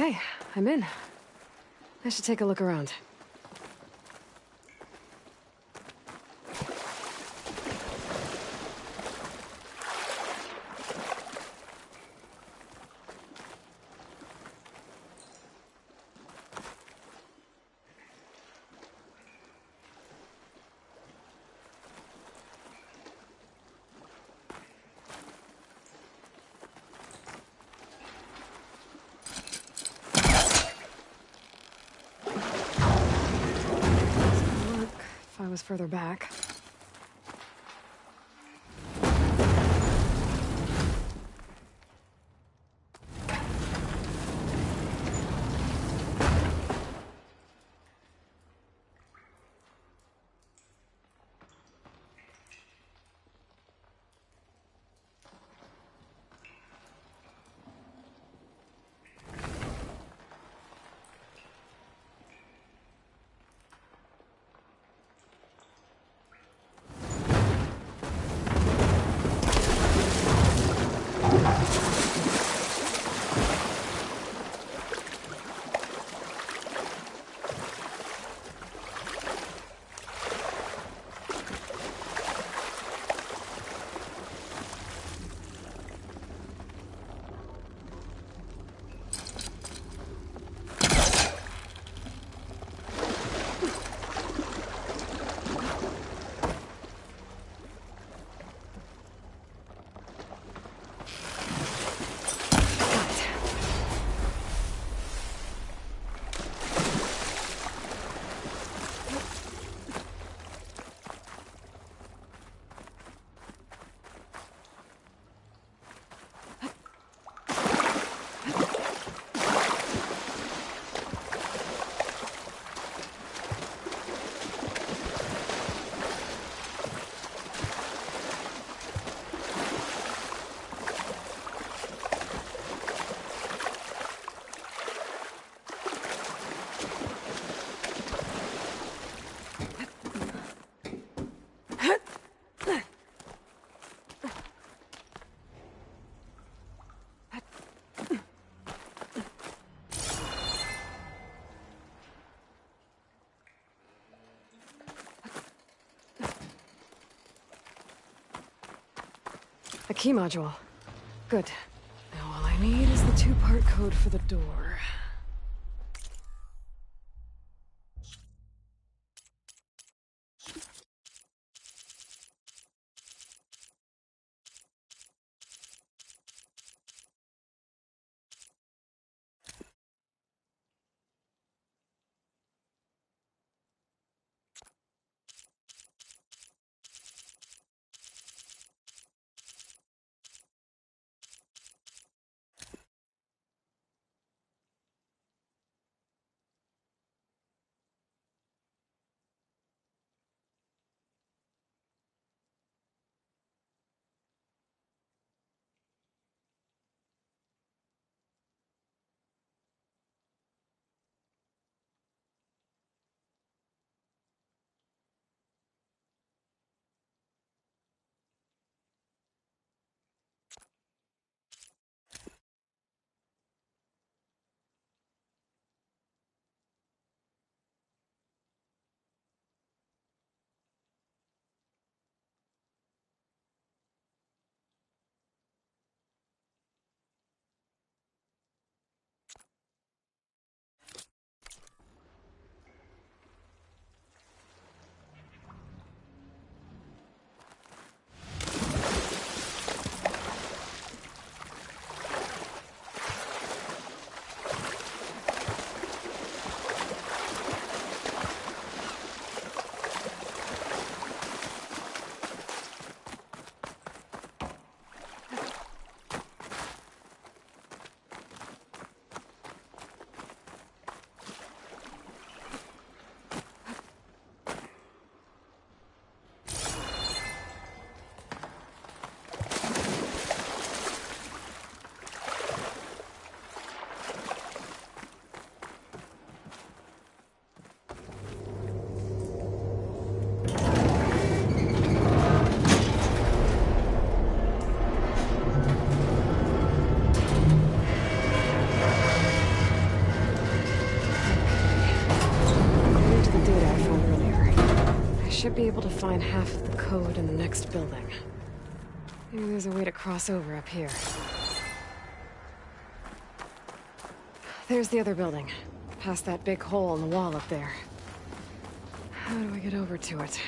Okay, I'm in. I should take a look around. If I was further back. A key module. Good. Now all I need is the two-part code for the door. should be able to find half of the code in the next building. Maybe there's a way to cross over up here. There's the other building. Past that big hole in the wall up there. How do I get over to it?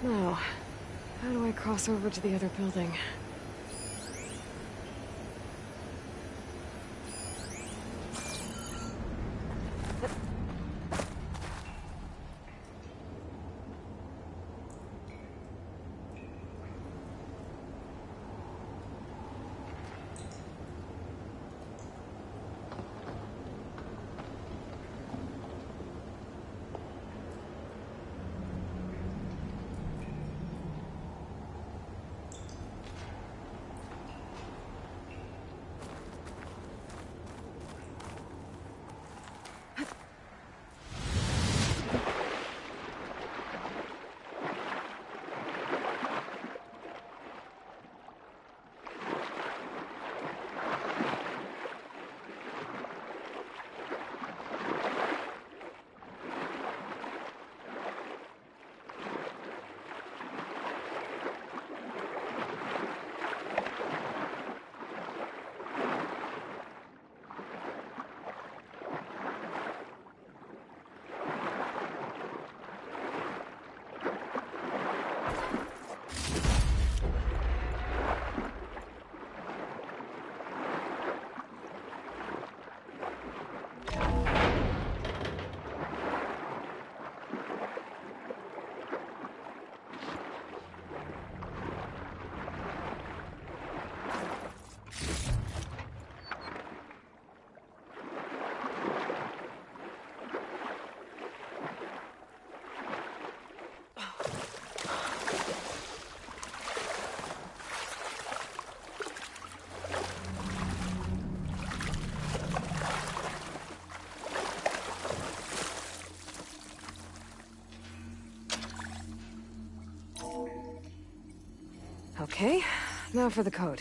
Now, how do I cross over to the other building? Okay, now for the code.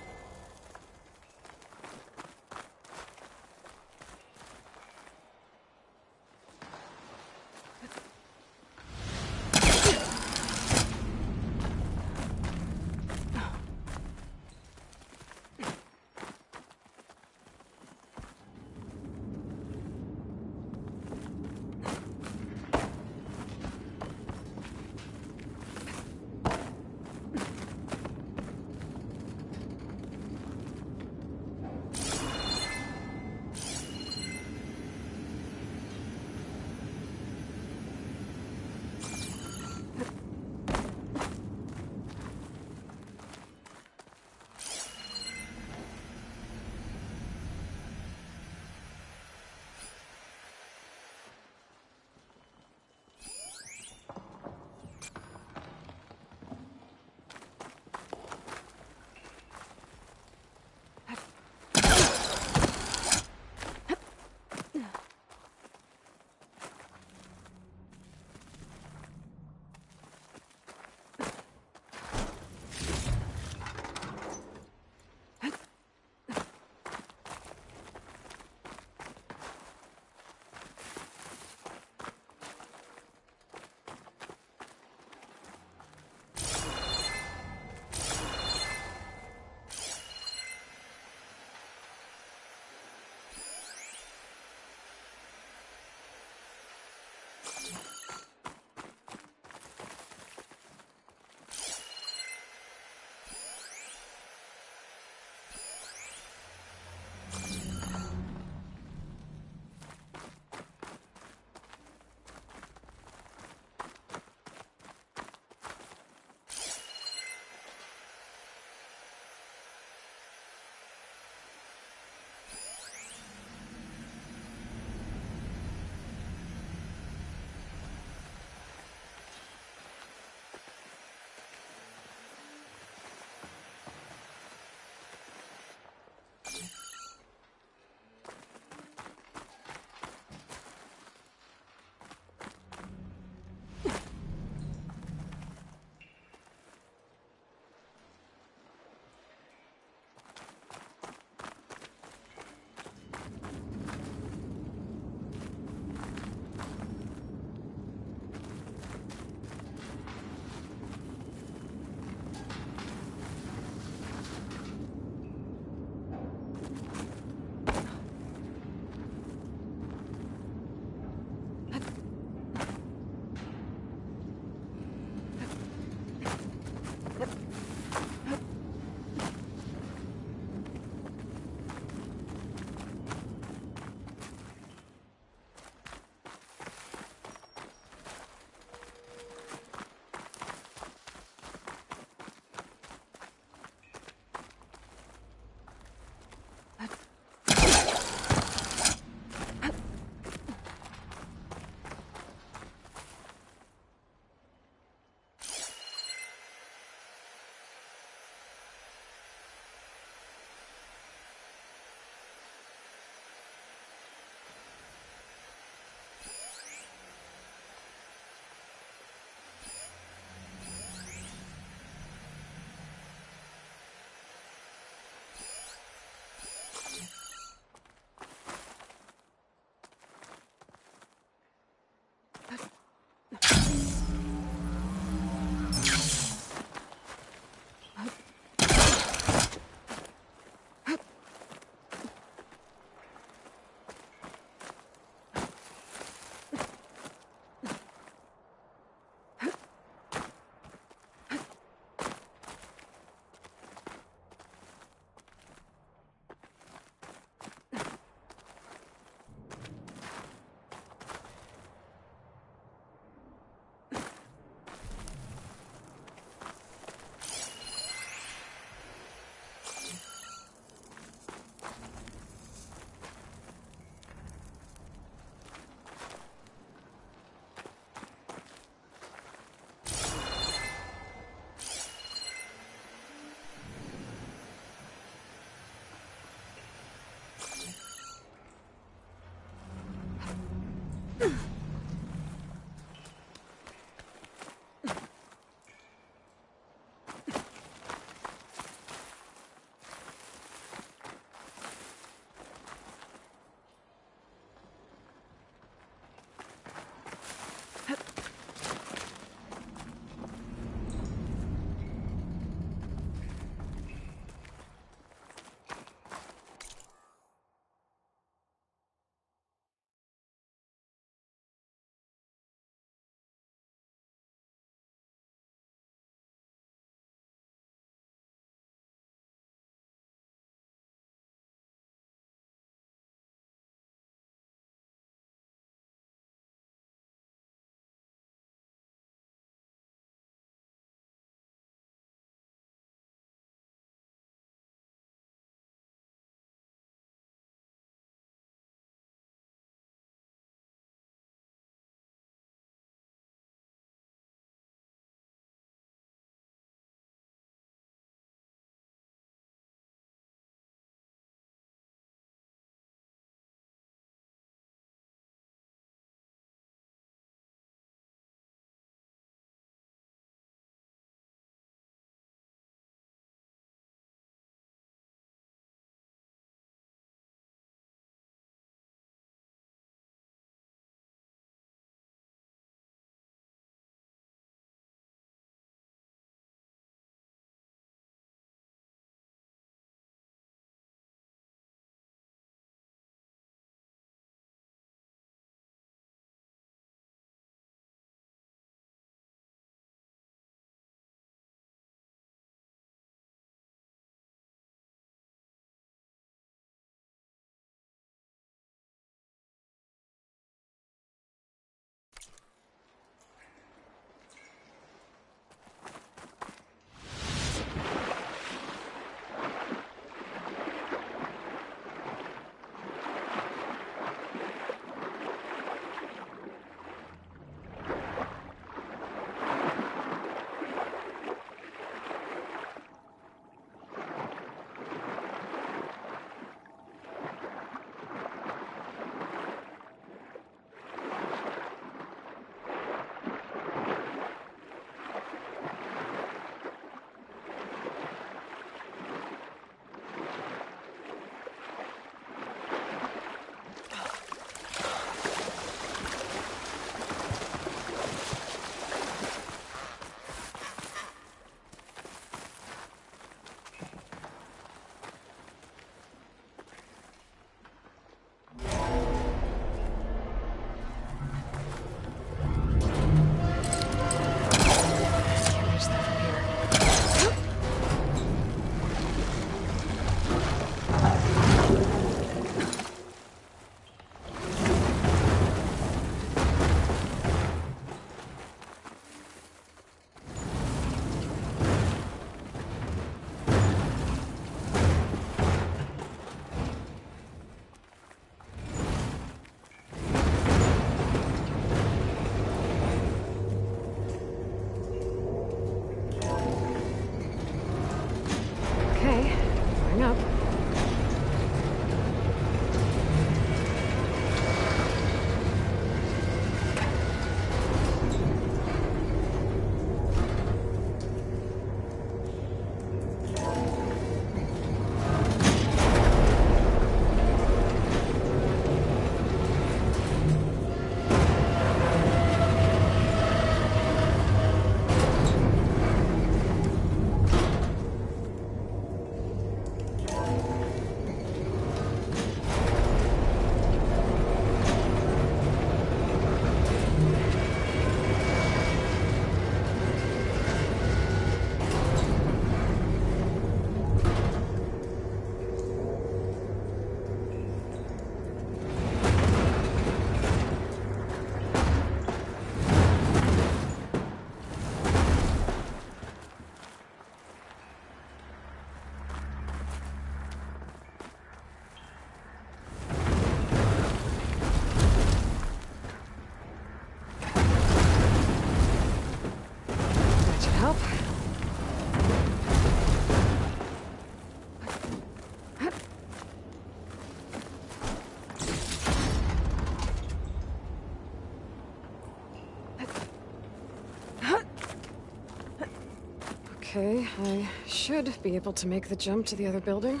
Okay, I should be able to make the jump to the other building.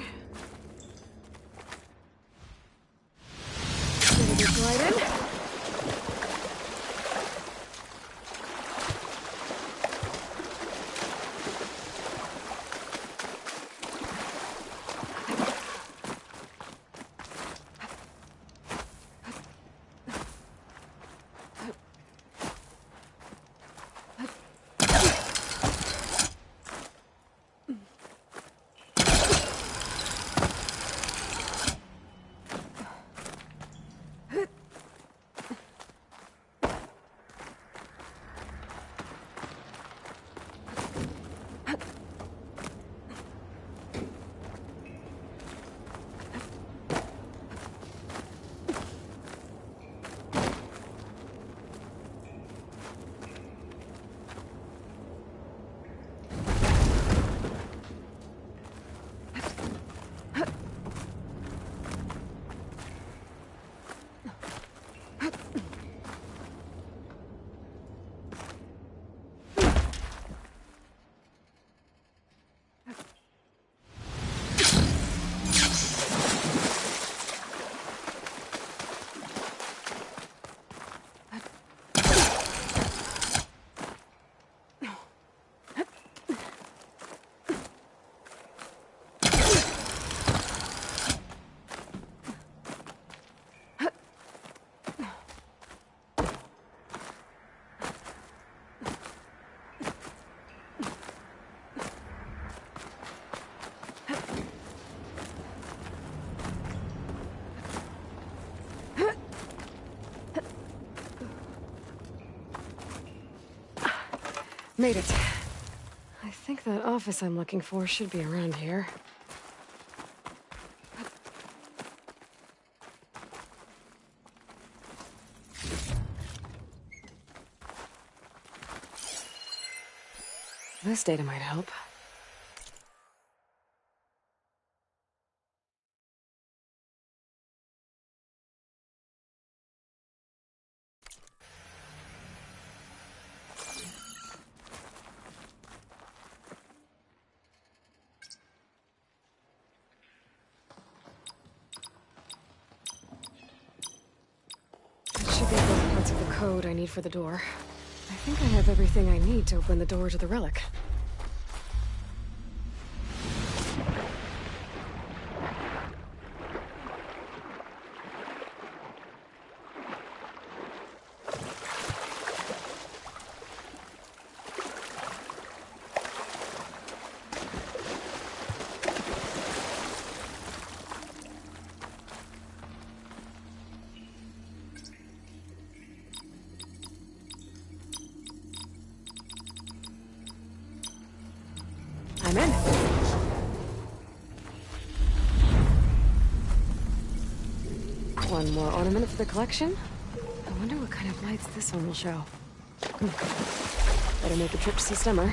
Gonna be right in. Made it. I think that office I'm looking for should be around here. This data might help. That should be both parts of the code I need for the door. I think I have everything I need to open the door to the relic. I'm in. One more ornament for the collection? I wonder what kind of lights this one will show. Better make a trip to see Stemmer.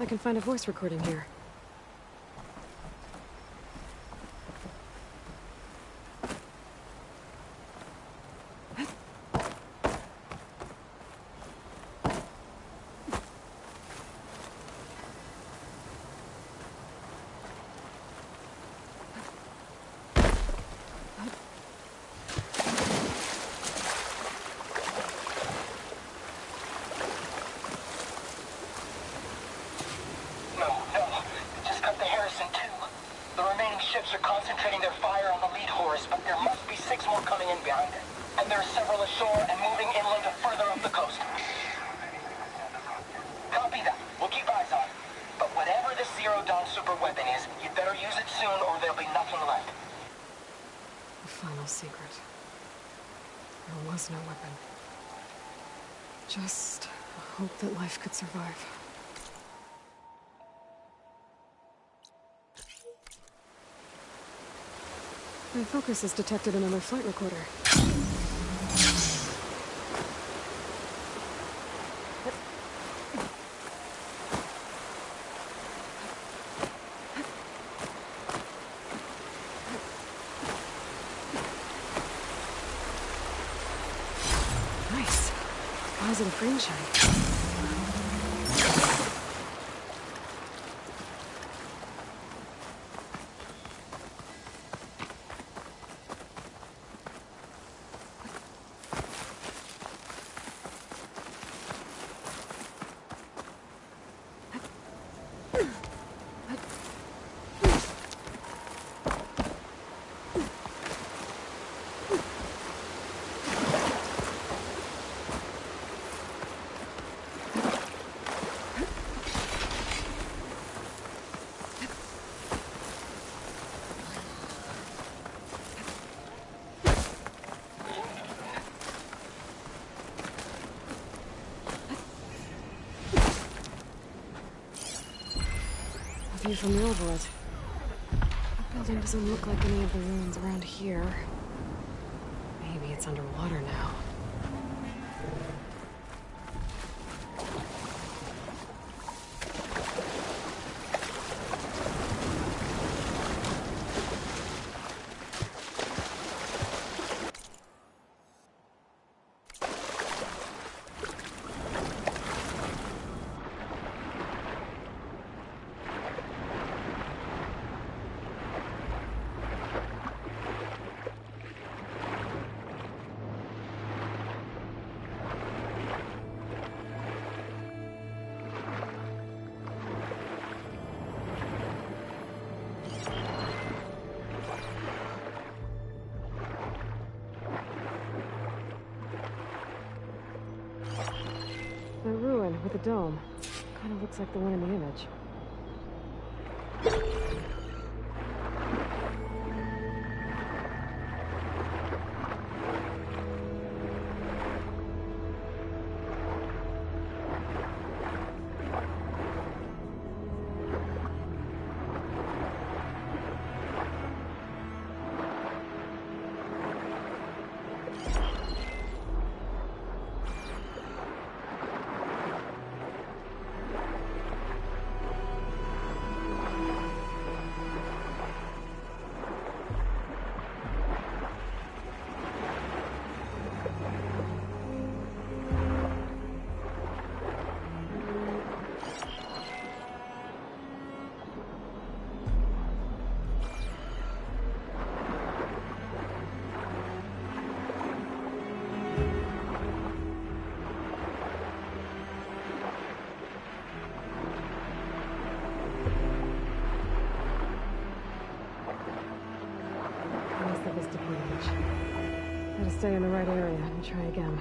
I can find a voice recording here. Ships are concentrating their fire on the lead horse, but there must be 6 more coming in behind it. And there are several ashore and moving inland further up the coast. Copy that. We'll keep eyes on it. But whatever this Zero Dawn super weapon is, you'd better use it soon or there'll be nothing left. The final secret. There was no weapon. Just a hope that life could survive. My focus has detected another flight recorder. Nice. Positive green shine. View from the overworld. The building doesn't look like any of the ruins around here. Maybe it's underwater now. The ruin with the dome. Kind of looks like the one in the image. stay in the right area and try again.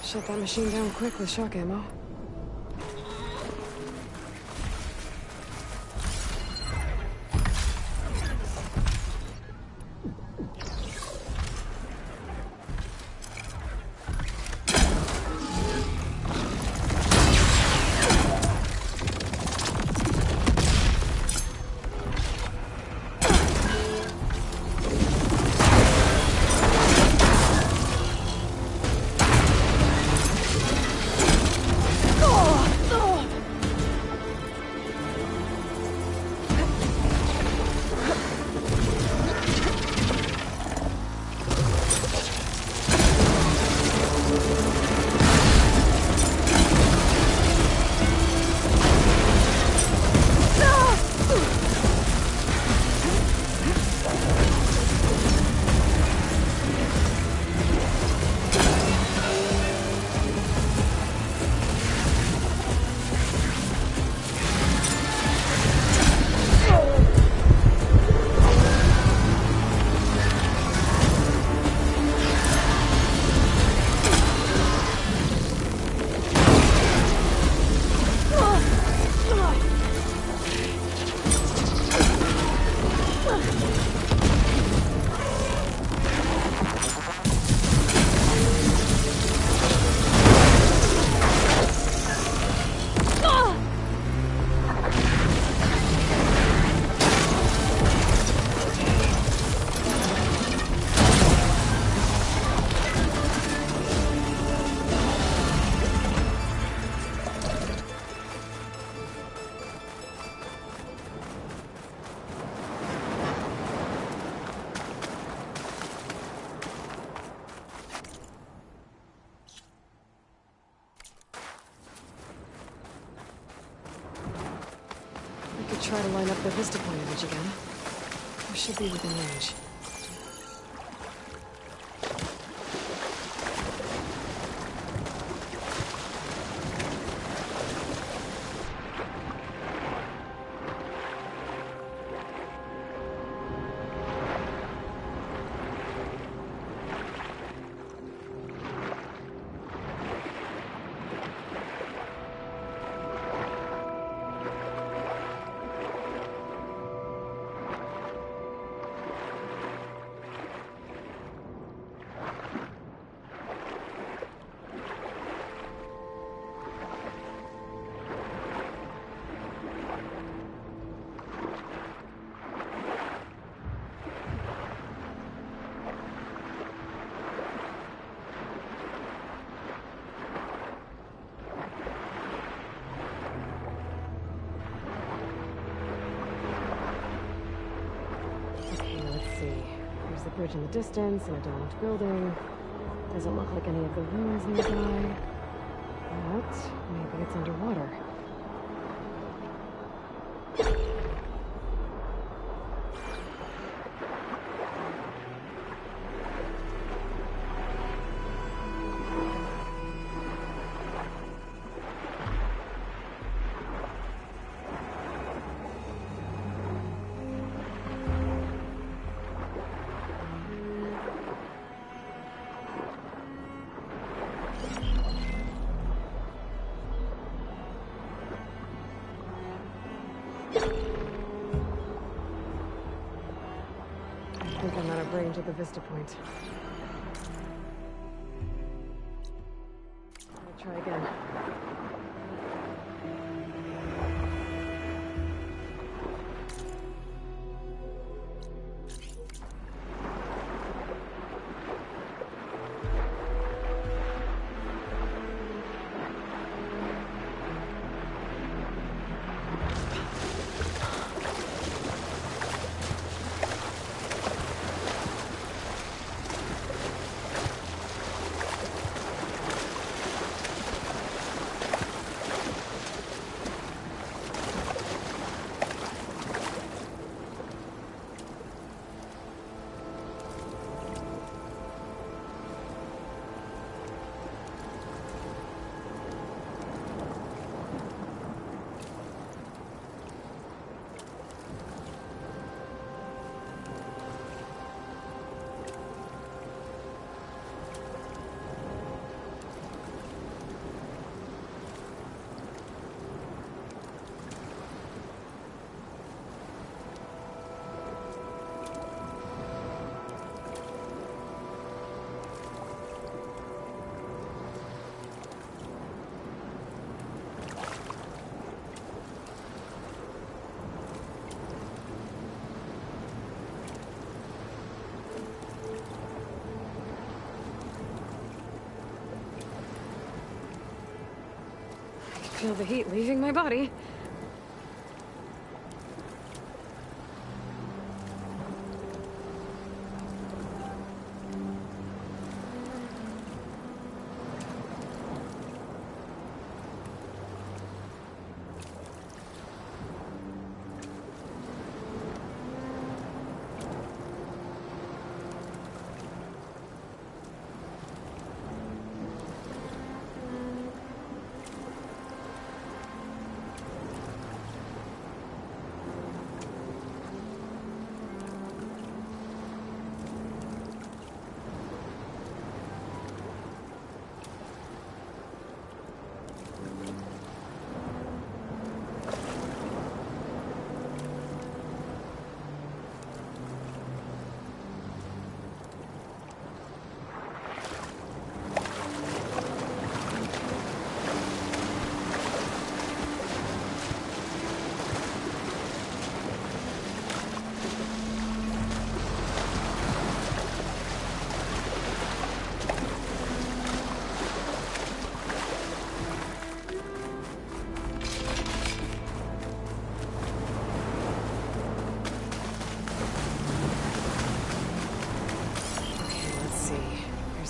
Shut that machine down quick with shock ammo. Try to line up the vista point image again. We should be within range. There's the bridge in the distance and a domed building. Doesn't look like any of the ruins nearby. But maybe it's underwater. think I'm out of range of the vista point. I'll try again. Feel the heat leaving my body.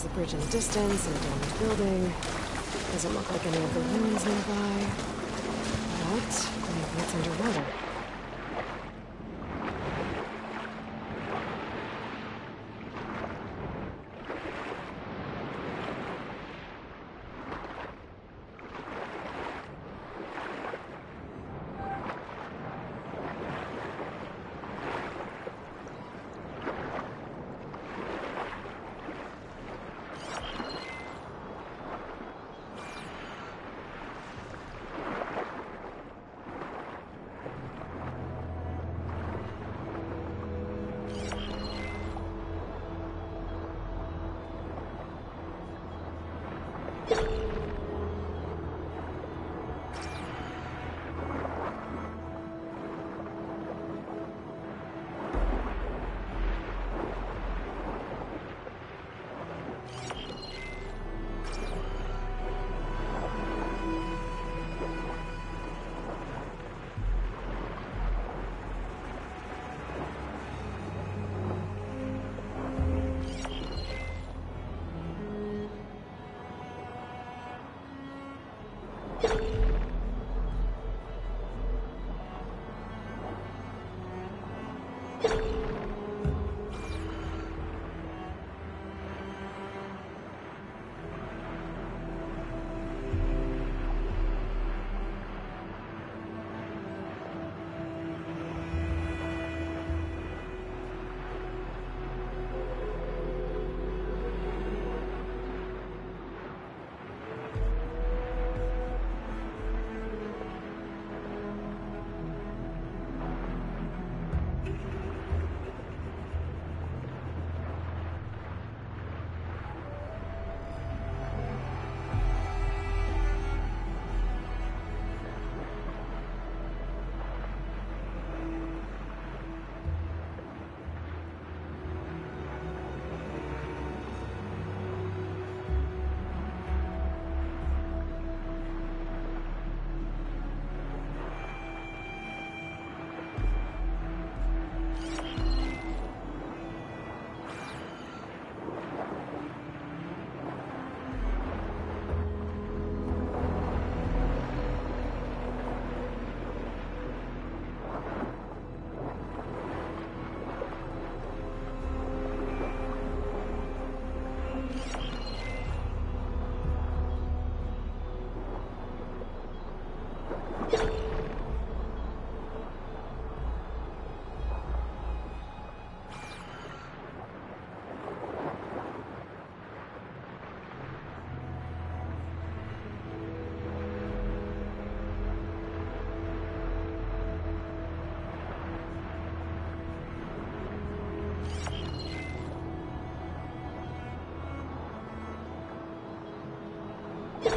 The bridge in the distance and a domed building. Doesn't look like any of the ruins nearby. But maybe it's underwater. Here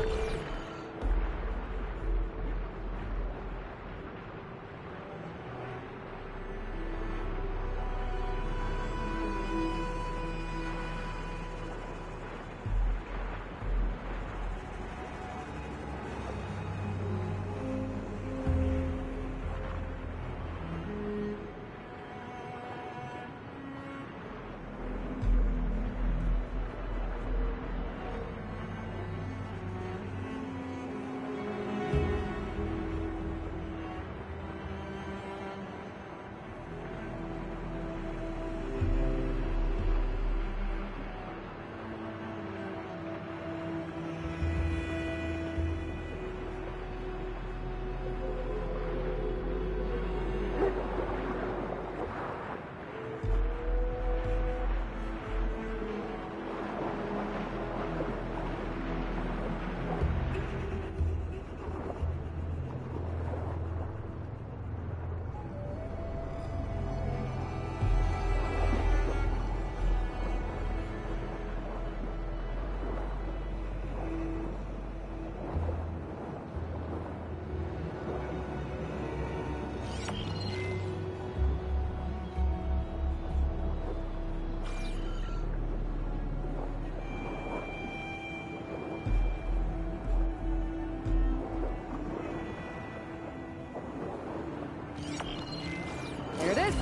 it is.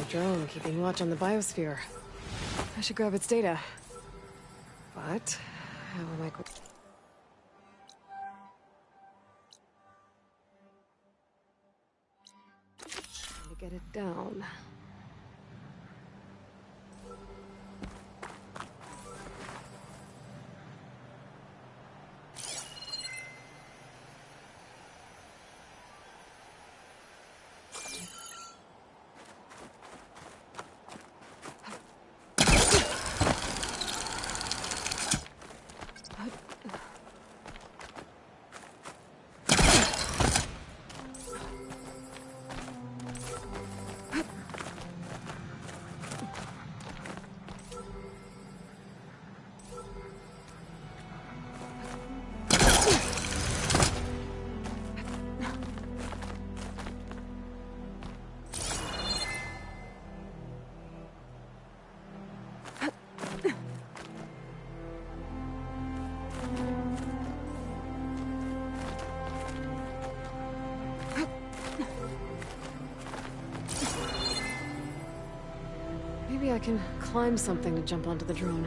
Drone keeping watch on the biosphere. I should grab its data. But how am I going to get it down? I can climb something to jump onto the drone.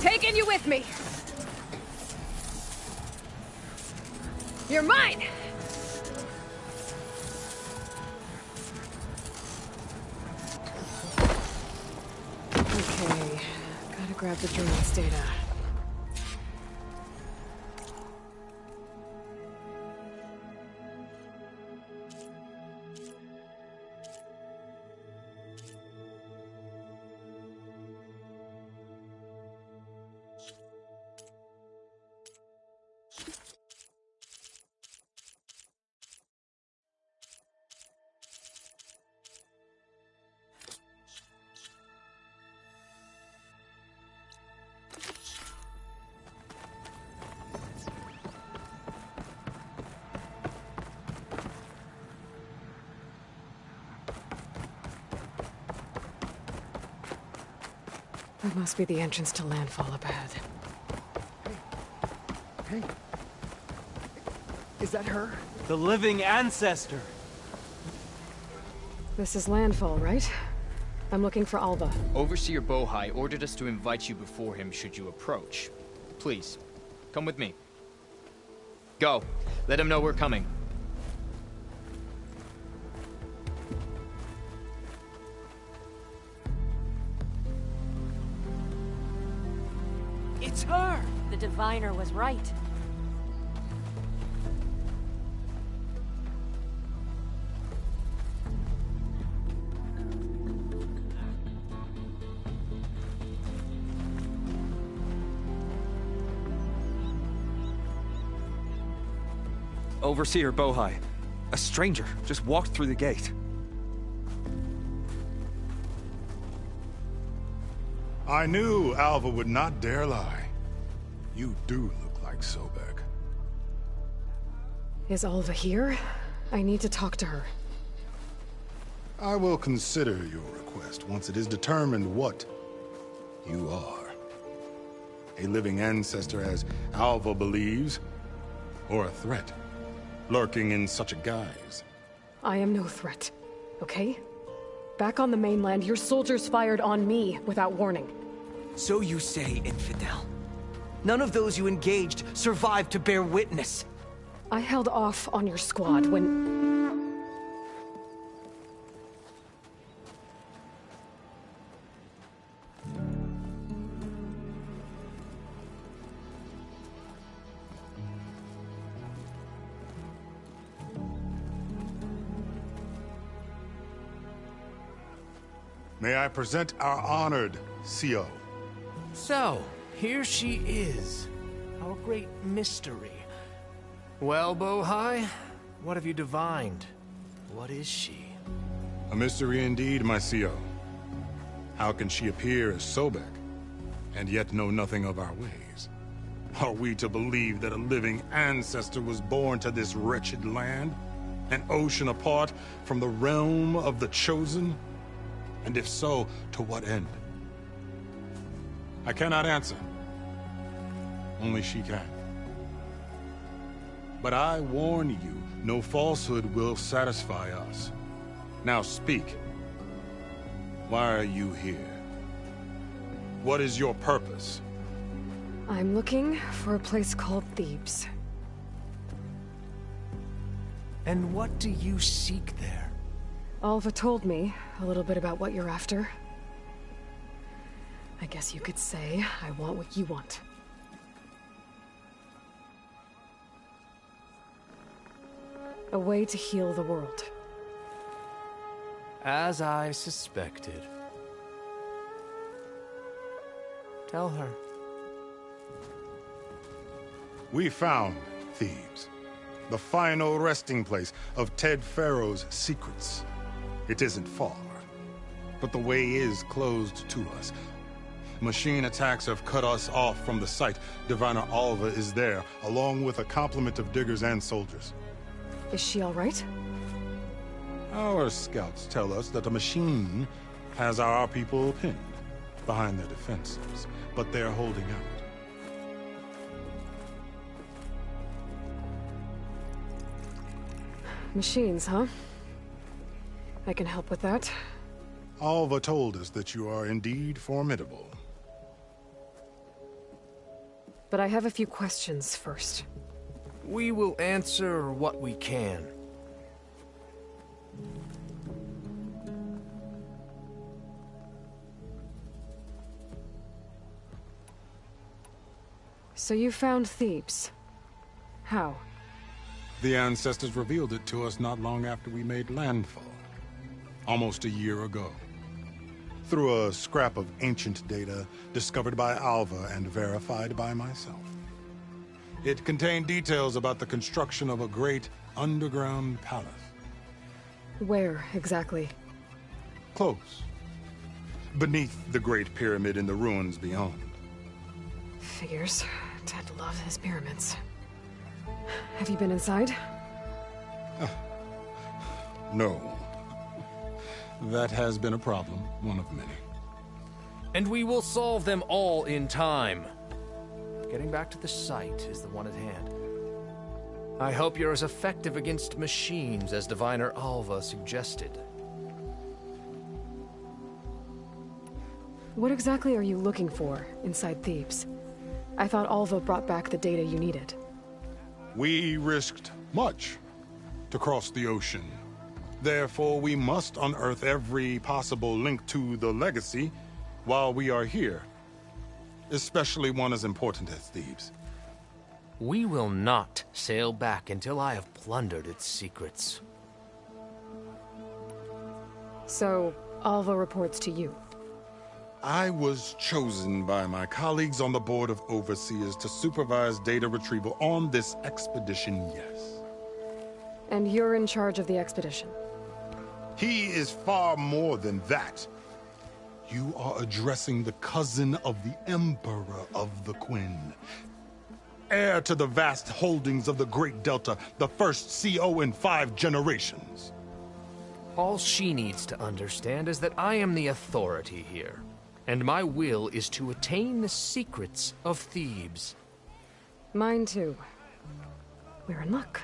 Taking you with me! You're mine! Okay, gotta grab the drone's data. That must be the entrance to landfall up ahead. Hey. Is that her? The living ancestor! This is landfall, right? I'm looking for Alva. Overseer Bohai ordered us to invite you before him should you approach. Please, come with me. Go. Let him know we're coming. It's her! The diviner was right. Overseer Bohai. A stranger just walked through the gate. I knew Alva would not dare lie. You do look like Sobek. Is Alva here? I need to talk to her. I will consider your request once it is determined what you are. A living ancestor, as Alva believes, or a threat, lurking in such a guise. I am no threat, okay? Back on the mainland, your soldiers fired on me without warning. So you say, infidel. None of those you engaged survived to bear witness. I held off on your squad when... May I present our honored CO. So, here she is. Our great mystery. Well, Bohai, what have you divined? What is she? A mystery indeed, my CO. How can she appear as Sobek, and yet know nothing of our ways? Are we to believe that a living ancestor was born to this wretched land? An ocean apart from the realm of the Chosen? And if so, to what end? I cannot answer. Only she can. But I warn you, no falsehood will satisfy us. Now speak. Why are you here? What is your purpose? I'm looking for a place called Thebes. And what do you seek there? Alva told me a little bit about what you're after. I guess you could say I want what you want. A way to heal the world. As I suspected. Tell her. We found Thebes, the final resting place of Ted Faro's secrets. It isn't far, but the way is closed to us. Machine attacks have cut us off from the site. Diviner Alva is there, along with a complement of diggers and soldiers. Is she all right? Our scouts tell us that a machine has our people pinned behind their defenses, but they're holding out. Machines, huh? I can help with that. Alva told us that you are indeed formidable. But I have a few questions first. We will answer what we can. So you found Thebes. How? The ancestors revealed it to us not long after we made landfall. Almost a year ago. Through a scrap of ancient data discovered by Alva and verified by myself. It contained details about the construction of a great underground palace. Where, exactly? Close. Beneath the Great Pyramid in the ruins beyond. Figures. Ted loves his pyramids. Have you been inside? No. That has been a problem, one of many. And we will solve them all in time. Getting back to the site is the one at hand. I hope you're as effective against machines as Diviner Alva suggested. What exactly are you looking for inside Thebes? I thought Alva brought back the data you needed. We risked much to cross the ocean. Therefore, we must unearth every possible link to the legacy while we are here. Especially one as important as Thebes. We will not sail back until I have plundered its secrets. So, Alva reports to you. I was chosen by my colleagues on the Board of Overseers to supervise data retrieval on this expedition, yes. And you're in charge of the expedition. He is far more than that. You are addressing the cousin of the Emperor of the Quinn. Heir to the vast holdings of the Great Delta, the first CO in 5 generations. All she needs to understand is that I am the authority here, and my will is to attain the secrets of Thebes. Mine too. We're in luck.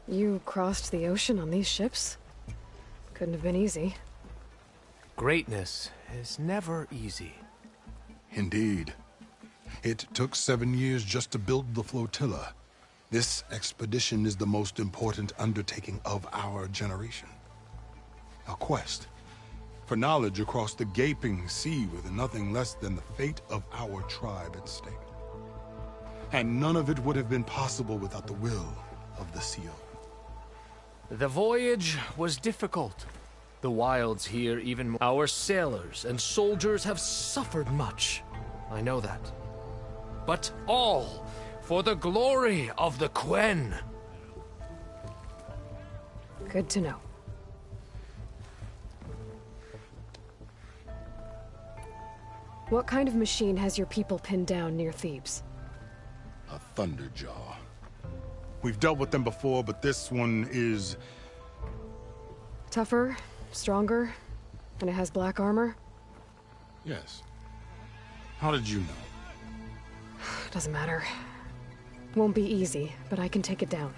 You crossed the ocean on these ships? Couldn't have been easy. Greatness is never easy. Indeed. It took 7 years just to build the flotilla. This expedition is the most important undertaking of our generation. A quest for knowledge across the gaping sea with nothing less than the fate of our tribe at stake. And none of it would have been possible without the will of the CO. The voyage was difficult. The wilds here even more. Our sailors and soldiers have suffered much. I know that. But all for the glory of the Quen. Good to know. What kind of machine has your people pinned down near Thebes? A Thunderjaw. We've dealt with them before, but this one is... Tougher, stronger, and it has black armor? Yes. How did you know? Doesn't matter. Won't be easy, but I can take it down.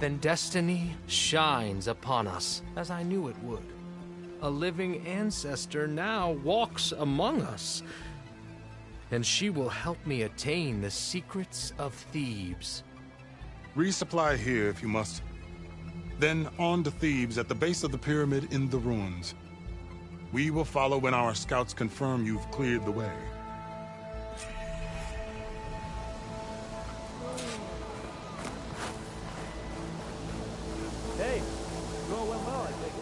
Then destiny shines upon us, as I knew it would. A living ancestor now walks among us, and she will help me attain the secrets of Thebes. Resupply here if you must. Then on to Thebes at the base of the pyramid in the ruins. We will follow when our scouts confirm you've cleared the way. Hey, you all went well, I think.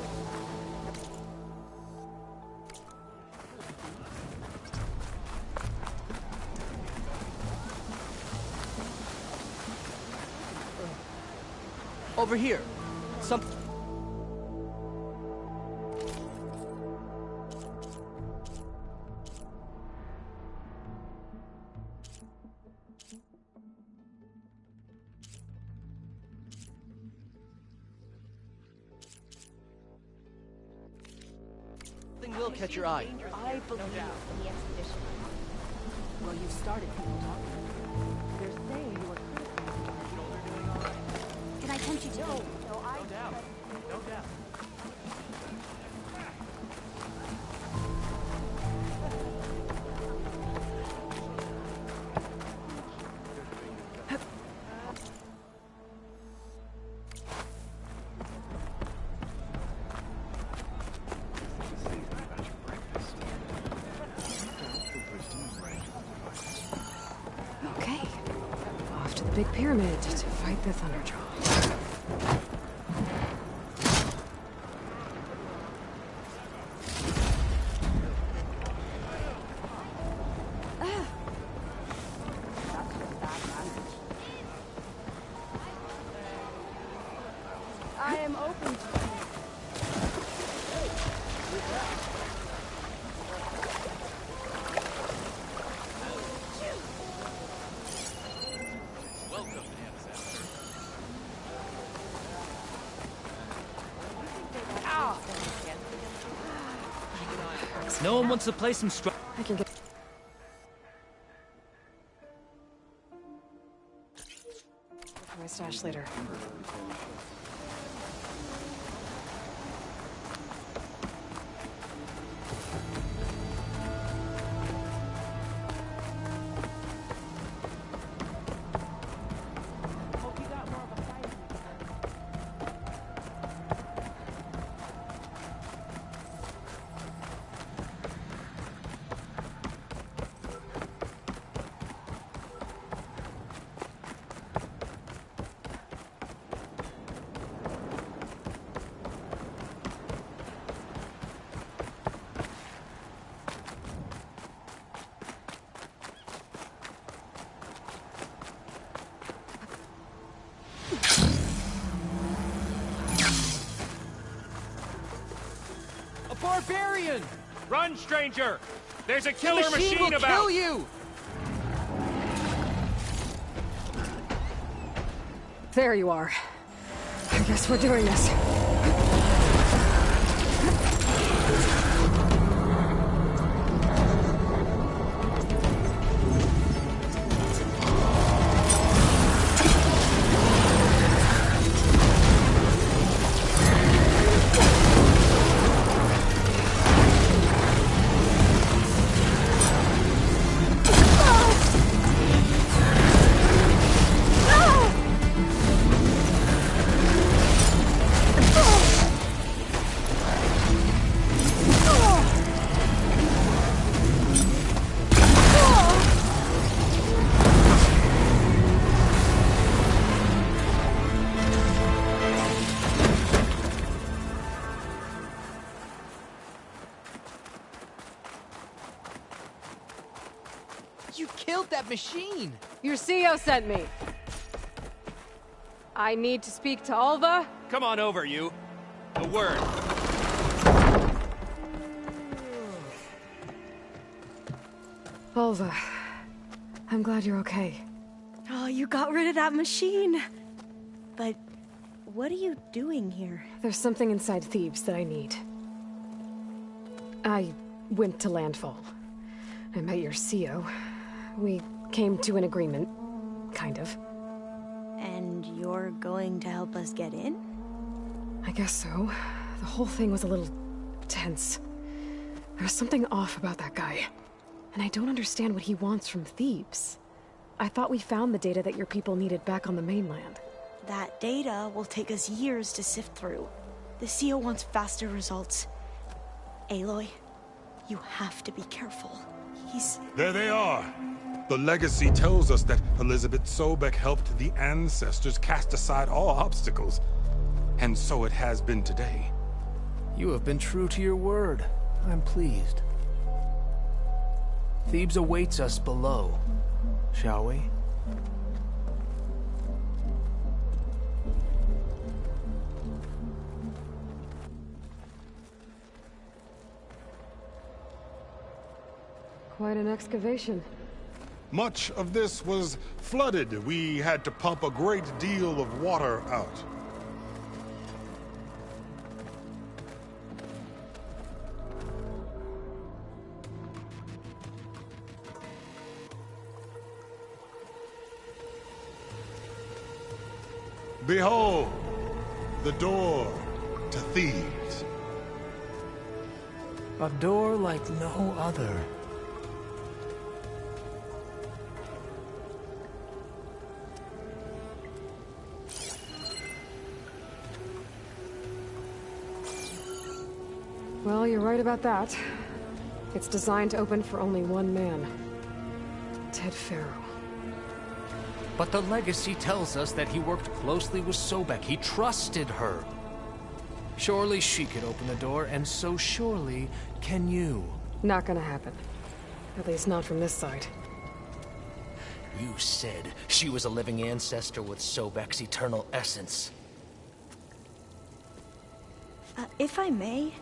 Over here. Something will catch your eye. I believe in the expedition. Well, you started people talking. They're saying you were critical. Did I tempt you to? No, I... No doubt. No doubt. Okay. Off to the big pyramid to fight the Thunderjaw. I am open to it. No one wants to play some I can get... Look for my stash later. barbarian! Run, stranger! There's a The killer machine will about! kill you! There you are. I guess we're doing this. You killed that machine! Your CEO sent me. I need to speak to Alva. Come on over, you. A word. Alva, I'm glad you're okay. Oh, you got rid of that machine. But what are you doing here? There's something inside Thebes that I need. I went to Landfall. I met your CEO. We came to an agreement, kind of. And you're going to help us get in? I guess so. The whole thing was a little tense. There was something off about that guy. And I don't understand what he wants from Thebes. I thought we found the data that your people needed back on the mainland. That data will take us years to sift through. The CEO wants faster results. Aloy, you have to be careful. There they are! The legacy tells us that Elizabeth Sobek helped the ancestors cast aside all obstacles. And so it has been today. You have been true to your word. I'm pleased. Thebes awaits us below. Shall we? Quite an excavation. Much of this was flooded. We had to pump a great deal of water out. Behold, the door to Thebes. A door like no other. Well, you're right about that. It's designed to open for only one man. Ted Faro. But the legacy tells us that he worked closely with Sobek. He trusted her. Surely she could open the door, and so surely can you. Not gonna happen. At least not from this side. You said she was a living ancestor with Sobek's eternal essence. If I may,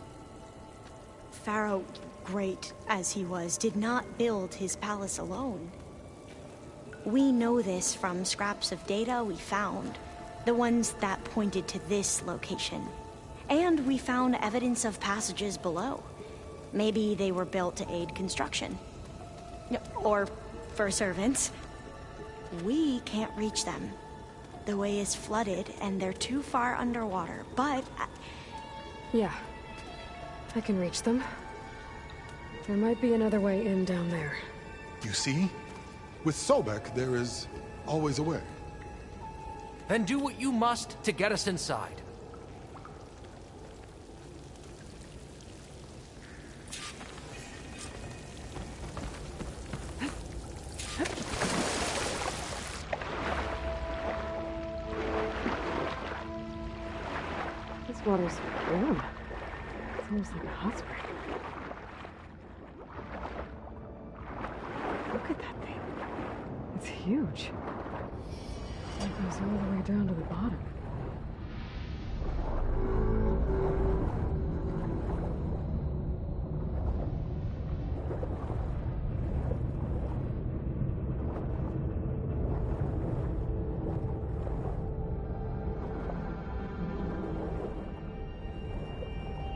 Faro, great as he was, did not build his palace alone. We know this from scraps of data we found, the ones that pointed to this location. And we found evidence of passages below. Maybe they were built to aid construction. Or for servants. We can't reach them. The way is flooded and they're too far underwater, but... Yeah. I can reach them. There might be another way in down there. You see? With Sobek, there is always a way. Then do what you must to get us inside. This water's warm. It's almost like a hot spring. Look at that thing. It's huge. It goes all the way down to the bottom.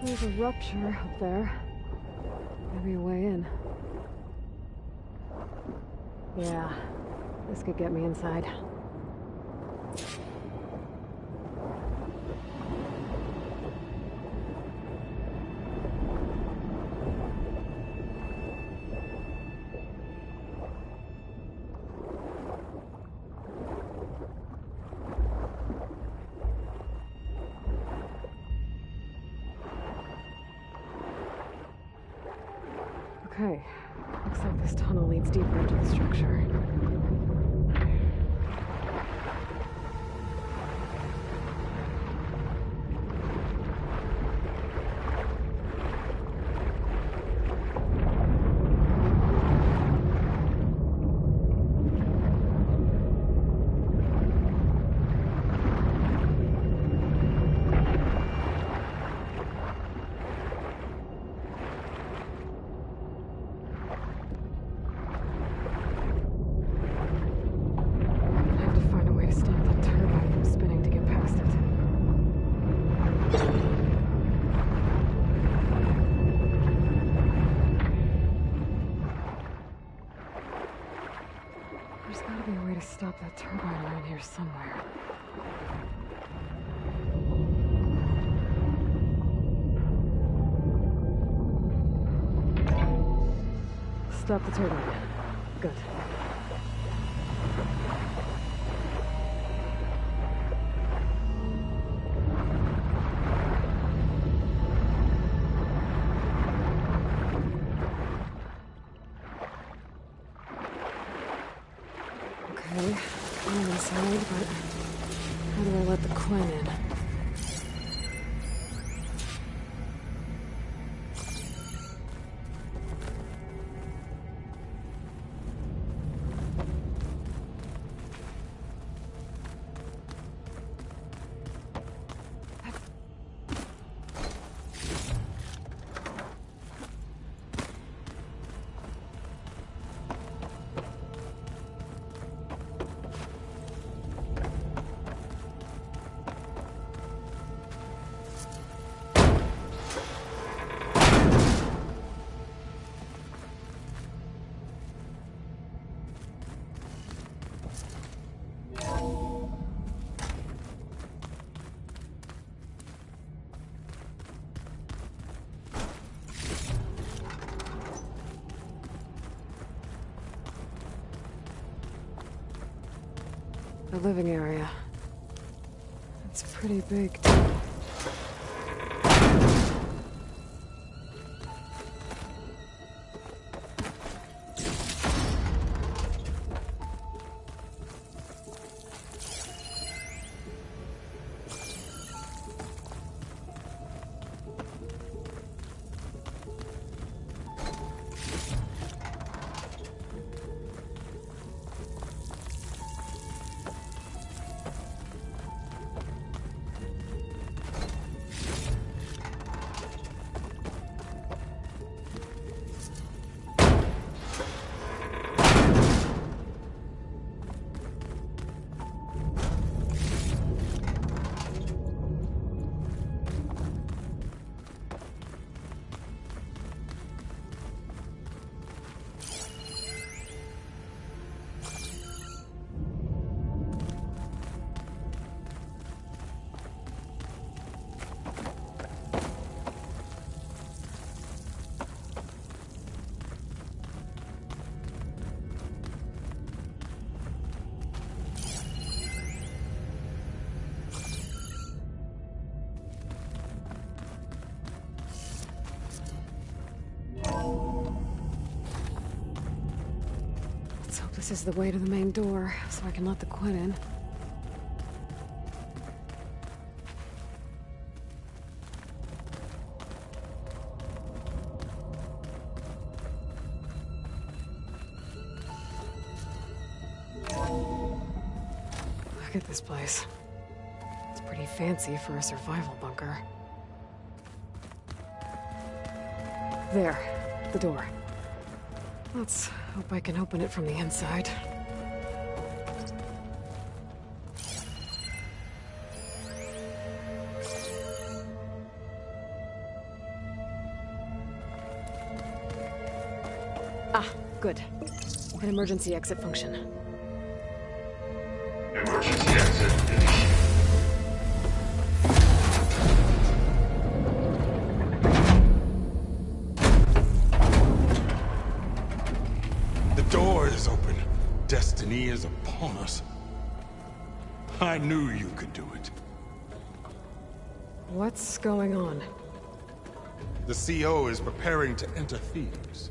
There's a rupture up there. Maybe a way in. Yeah, this could get me inside. Okay, looks like this tunnel leads deeper into the structure. Stop that turbine around here somewhere. Stop the turbine. Good. Okay, I'm inside, but how do I let the Quinn in? The living area. It's pretty big, too. This is the way to the main door, so I can let the Quinn in. Look at this place. It's pretty fancy for a survival bunker. There, the door. Let's hope I can open it from the inside. An emergency exit function. Emergency exit initiated. The door is open. Destiny is upon us. I knew you could do it. What's going on? The CO is preparing to enter Thebes.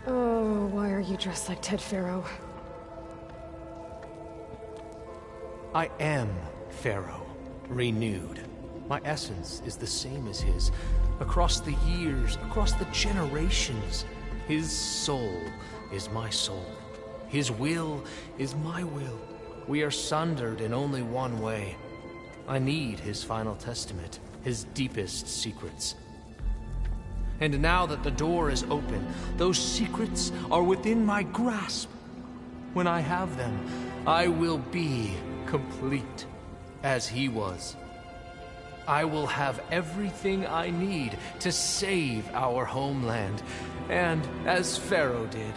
Oh, why are you dressed like Ted Faro? I am Pharaoh, renewed. My essence is the same as his. Across the years, across the generations, his soul is my soul. His will is my will. We are sundered in only one way. I need his final testament, his deepest secrets. And now that the door is open, those secrets are within my grasp. When I have them, I will be complete, as he was. I will have everything I need to save our homeland, and, as Pharaoh did,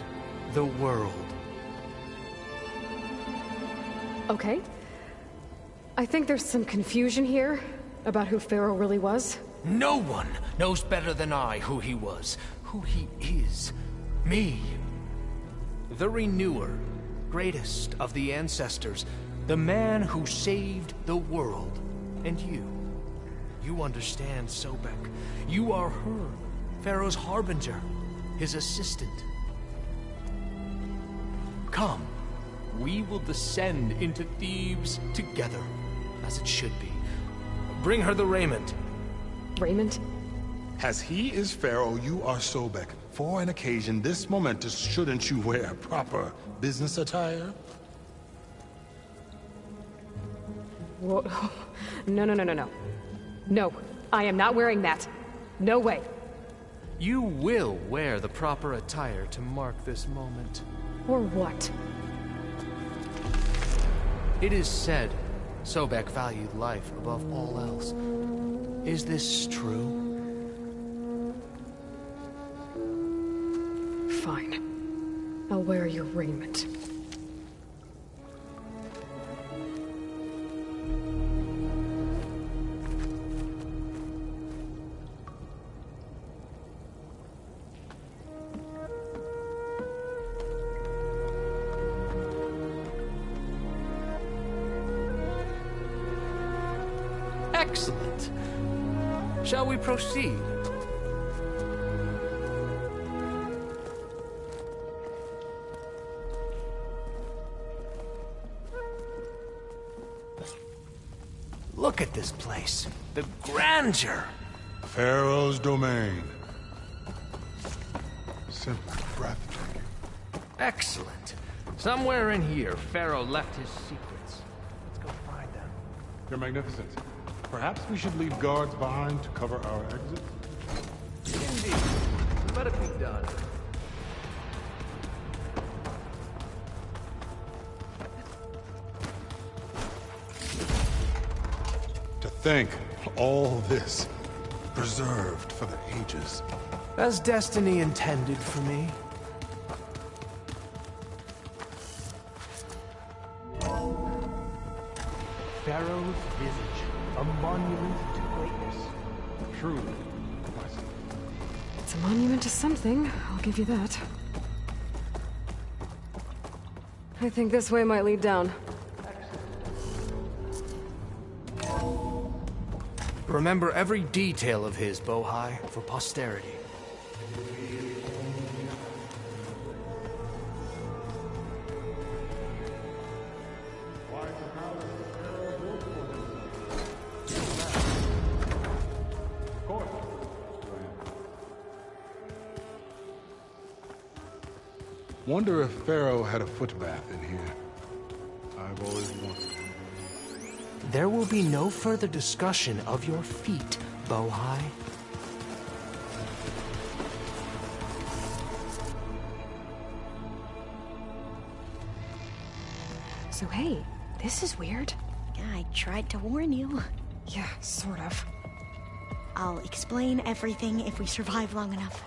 the world. Okay. I think there's some confusion here about who Pharaoh really was. No one knows better than I who he was, who he is. Me. The Renewer, greatest of the ancestors, the man who saved the world. And you. You understand Sobek. You are her, Pharaoh's harbinger, his assistant. Come, we will descend into Thebes together, as it should be. Bring her the raiment. Raiment? As he is Pharaoh, you are Sobek. For an occasion this momentous, shouldn't you wear proper business attire? Whoa. No, no, no, no, no. No, I am not wearing that. No way. You will wear the proper attire to mark this moment. Or what? It is said Sobek valued life above all else. Is this true? Fine. I'll wear your raiment. Excellent. Shall we proceed? Look at this place. The grandeur. Pharaoh's domain. Simply breathtaking. Excellent. Somewhere in here, Pharaoh left his secrets. Let's go find them. Your Magnificence, perhaps we should leave guards behind to cover our exits? Indeed. Let it be done. To think, all this preserved for the ages. As destiny intended for me. Pharaoh's visage, a monument to greatness. Truly. It's a monument to something, I'll give you that. I think this way might lead down. Remember every detail of his, Bohai, for posterity. Wonder if Pharaoh had a foot bath in here. I've always wondered. There will be no further discussion of your feet, Bohai. So hey, this is weird. Yeah, I tried to warn you. Yeah, sort of. I'll explain everything if we survive long enough.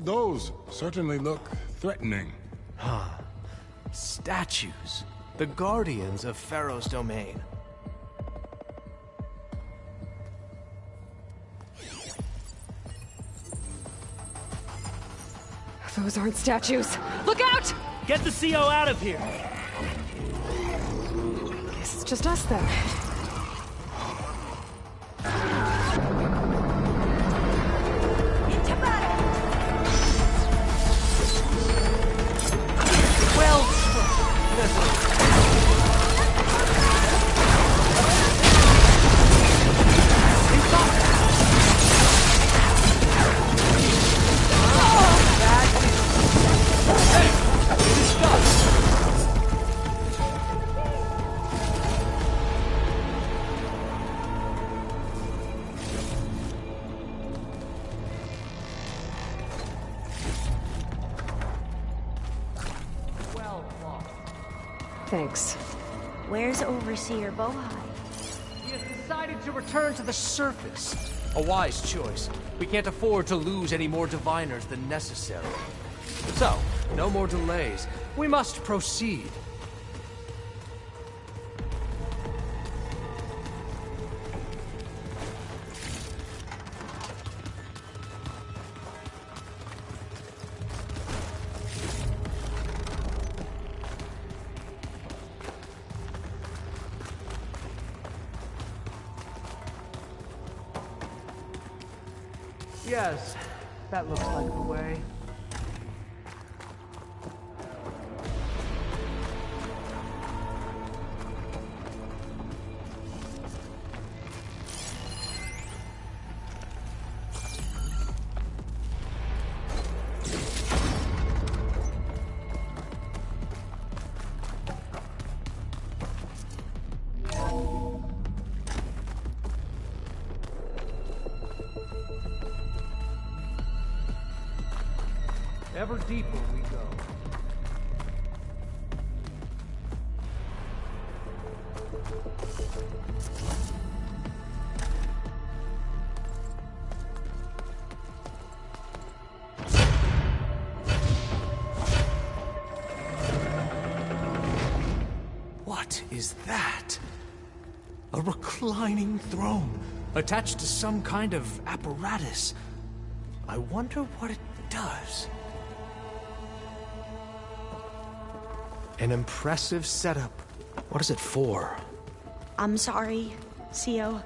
Those certainly look threatening. Huh. Statues. The guardians of Faro's domain. Those aren't statues. Look out! Get the CO out of here! Guess it's just us then. Into battle! Thanks. Where's Overseer Bohai? He has decided to return to the surface. A wise choice. We can't afford to lose any more diviners than necessary. So, no more delays. We must proceed. Yes, that looks like the way. Ever deeper we go. What is that? A reclining throne, attached to some kind of apparatus. I wonder what it does. An impressive setup. What is it for? I'm sorry, CO.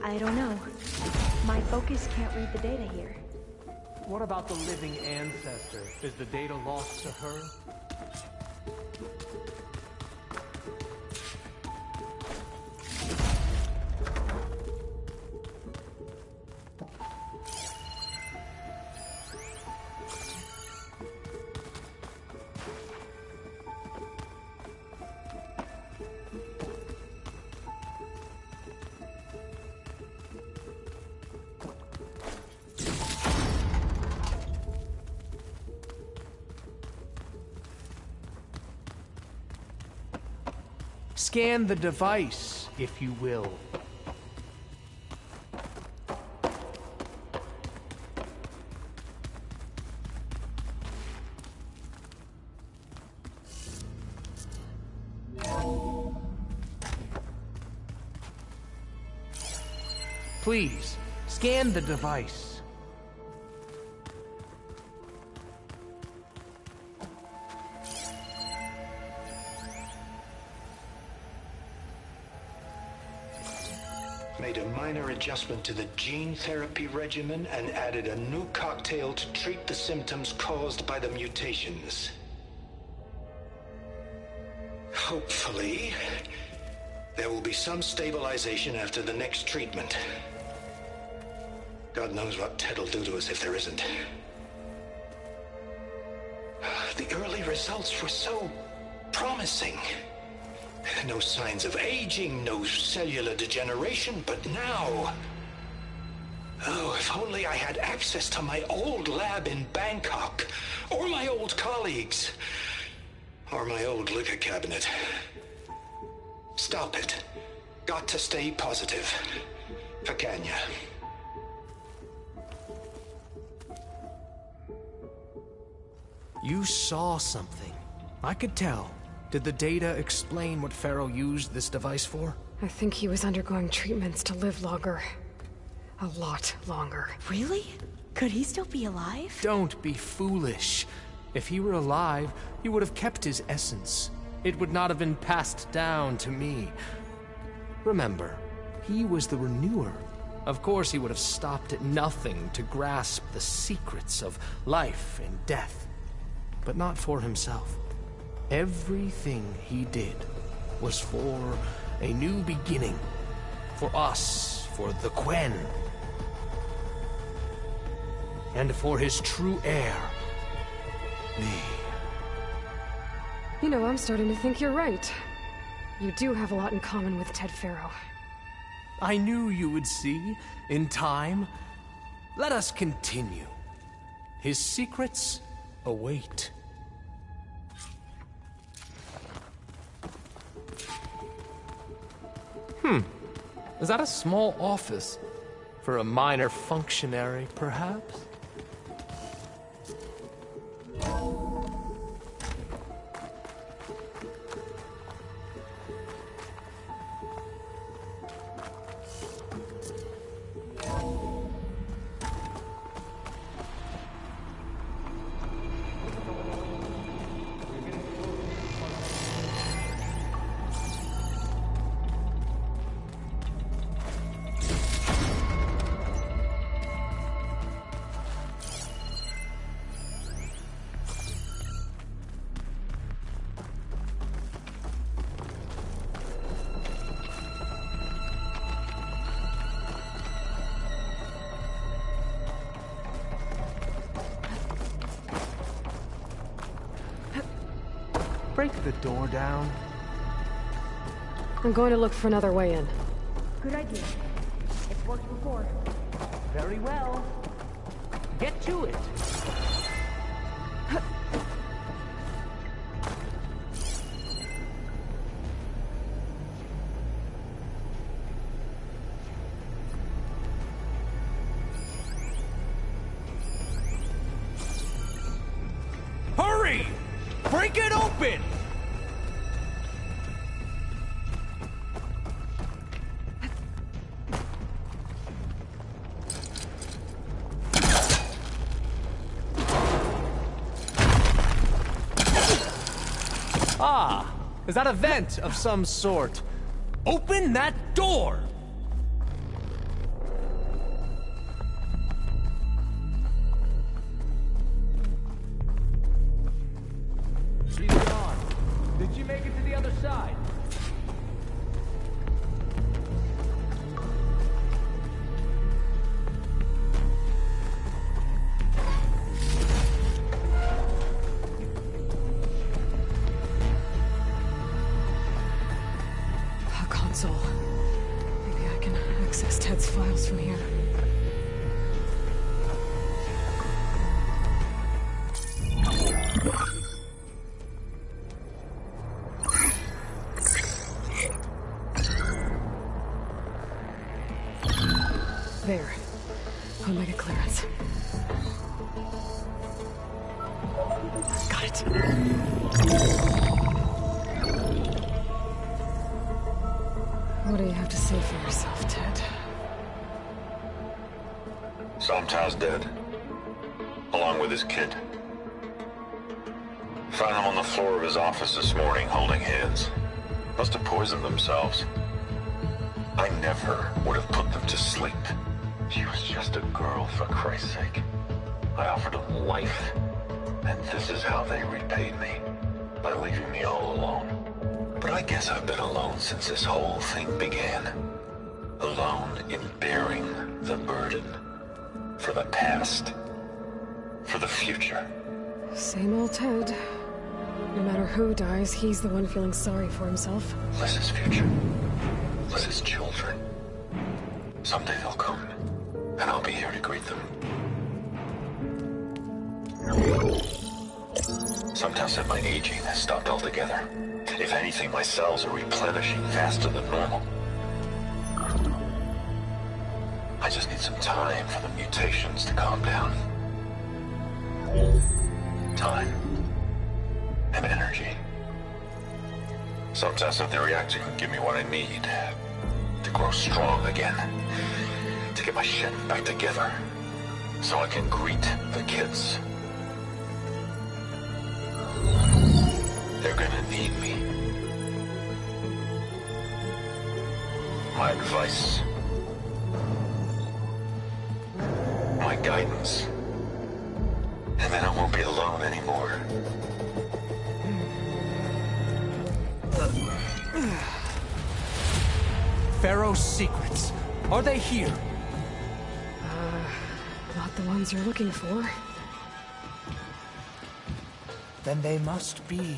I don't know. My focus can't read the data here. What about the living ancestor? Is the data lost to her? Scan the device, if you will. Please, scan the device. Made a minor adjustment to the gene therapy regimen and added a new cocktail to treat the symptoms caused by the mutations. Hopefully, there will be some stabilization after the next treatment. God knows what Ted'll do to us if there isn't. The early results were so promising. No signs of aging, no cellular degeneration, but now... Oh, if only I had access to my old lab in Bangkok, or my old colleagues, or my old liquor cabinet. Stop it. Got to stay positive. Paganya. You saw something. I could tell. Did the data explain what Faro used this device for? I think he was undergoing treatments to live longer. A lot longer. Really? Could he still be alive? Don't be foolish. If he were alive, he would have kept his essence. It would not have been passed down to me. Remember, he was the renewer. Of course he would have stopped at nothing to grasp the secrets of life and death. But not for himself. Everything he did was for a new beginning. For us, for the Quen. And for his true heir, me. You know, I'm starting to think you're right. You do have a lot in common with Ted Faro. I knew you would see, in time. Let us continue. His secrets await. Is that a small office? For a minor functionary, perhaps? Break the door down. I'm going to look for another way in. Good idea. It's worked before. Very well. Get to it. Hurry! Break it open! Ah, is that a vent of some sort? Open that door! She's gone. Did she make it to the other side? A console. Maybe I can access Ted's files from here. There. Omega clearance. Got it. What do you have to say for yourself, Ted? Somta's dead. Along with his kid. Found them on the floor of his office this morning, holding hands. Must have poisoned themselves. I never would have put them to sleep. She was just a girl, for Christ's sake. I offered them life, and this is how they repaid me. By leaving me all alone. But I guess I've been alone since this whole thing began. Alone in bearing the burden. For the past. For the future. Same old Ted. No matter who dies, he's the one feeling sorry for himself. Liz's future. Liz's children. Someday they'll come. and I'll be here to greet them. Some tests said my aging has stopped altogether. If anything, my cells are replenishing faster than normal. I just need some time for the mutations to calm down. Time. And energy. Some tests of the reactor can give me what I need to grow strong again. To get my shit back together. So I can greet the kids. They're gonna need me. My advice. My guidance. And then I won't be alone anymore. Faro's secrets. Are they here? Not the ones you're looking for. Then they must be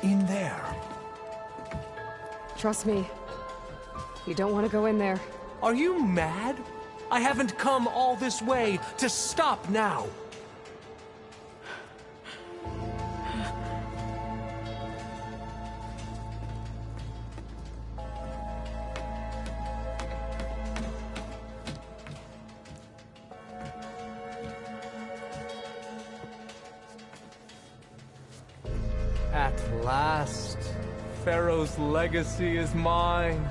in there. Trust me. You don't want to go in there. Are you mad? I haven't come all this way to stop now. At last, Faro's legacy is mine.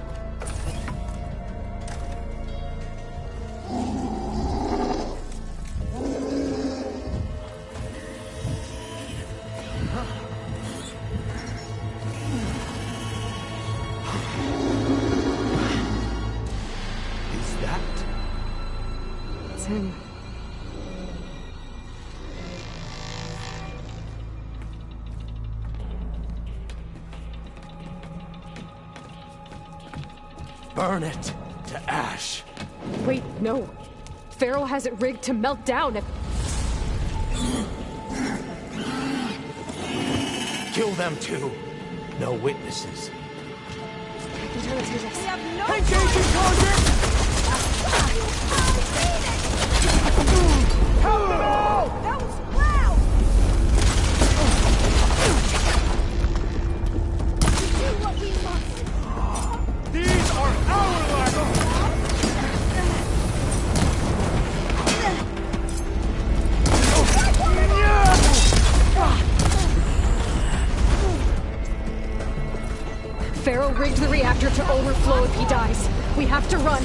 Is that? It's him. Burn it to ash. Wait, no. Faro has it rigged to melt down if... Kill them too. No witnesses. We have no Engaging target! Help them out! That was loud! We do what we must. These are our lives! Faro rigged the reactor to overflow if he dies. We have to run.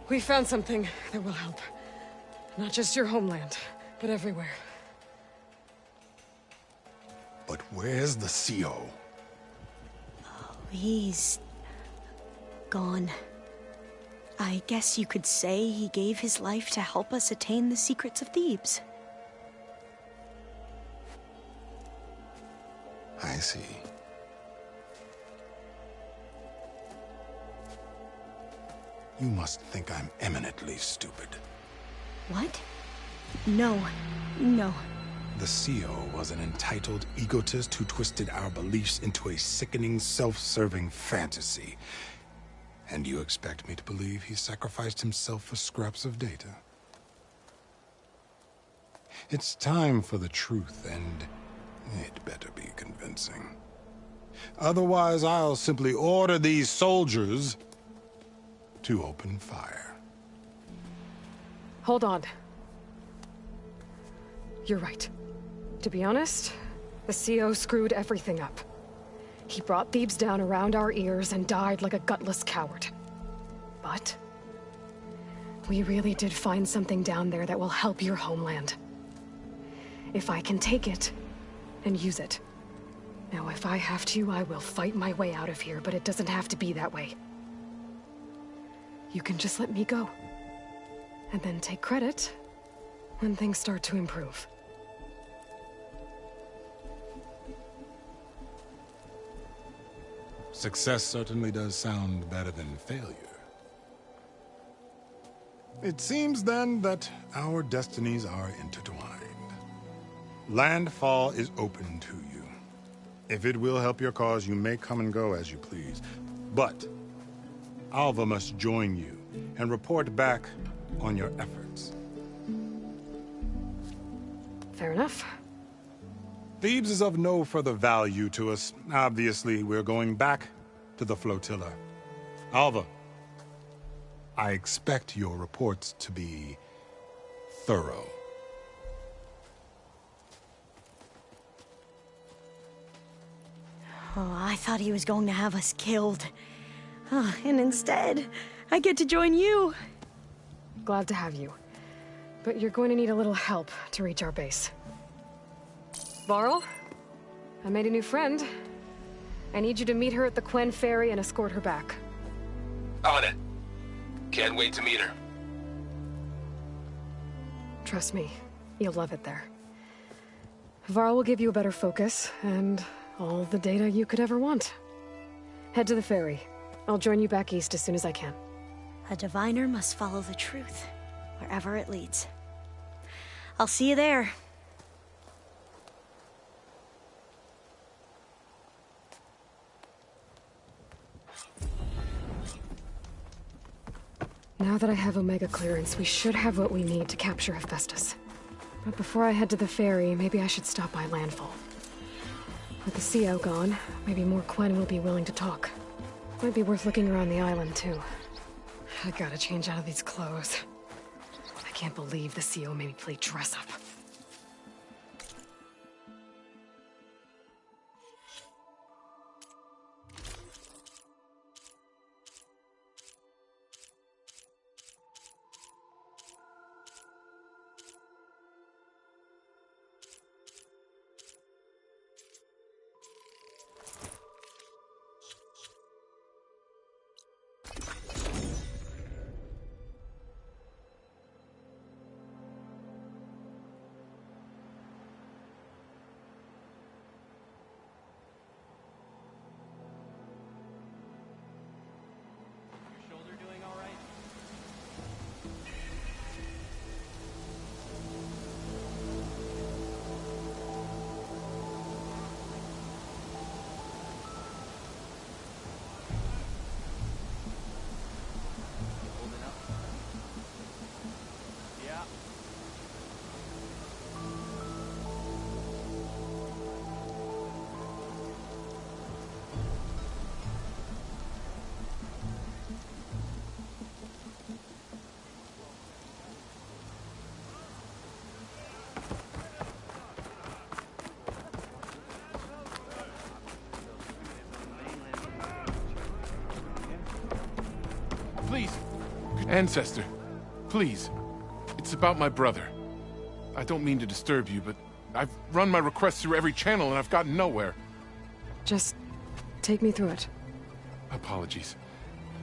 We found something that will help. Not just your homeland, but everywhere. But where's the CO? He's gone. I guess you could say he gave his life to help us attain the secrets of Thebes. I see. You must think I'm eminently stupid. What? No. No. The CO was an entitled egotist who twisted our beliefs into a sickening, self-serving fantasy. And you expect me to believe he sacrificed himself for scraps of data? It's time for the truth, and it better be convincing. Otherwise, I'll simply order these soldiers to open fire. Hold on. You're right. To be honest, the CO screwed everything up. He brought Thebes down around our ears and died like a gutless coward. But we really did find something down there that will help your homeland. If I can take it and use it. Now, if I have to, I will fight my way out of here, but it doesn't have to be that way. You can just let me go. And then take credit when things start to improve. Success certainly does sound better than failure. It seems then that our destinies are intertwined. Landfall is open to you. If it will help your cause, you may come and go as you please. But Alva must join you and report back on your efforts. Fair enough. Thebes is of no further value to us. Obviously, we're going back to the flotilla. Alva, I expect your reports to be thorough. Oh, I thought he was going to have us killed. Oh, and instead, I get to join you. Glad to have you. But you're going to need a little help to reach our base. Varl, I made a new friend. I need you to meet her at the Quen Ferry and escort her back. On it. Can't wait to meet her. Trust me, you'll love it there. Varl will give you a better focus, and all the data you could ever want. Head to the ferry. I'll join you back east as soon as I can. A diviner must follow the truth, wherever it leads. I'll see you there. Now that I have Omega clearance, we should have what we need to capture Hephaestus. But before I head to the ferry, maybe I should stop by Landfall. With the CO gone, maybe more Quen will be willing to talk. Might be worth looking around the island, too. I gotta change out of these clothes. I can't believe the CO made me play dress-up. Ancestor, please. It's about my brother. I don't mean to disturb you, but I've run my requests through every channel and I've gotten nowhere. Just take me through it. Apologies.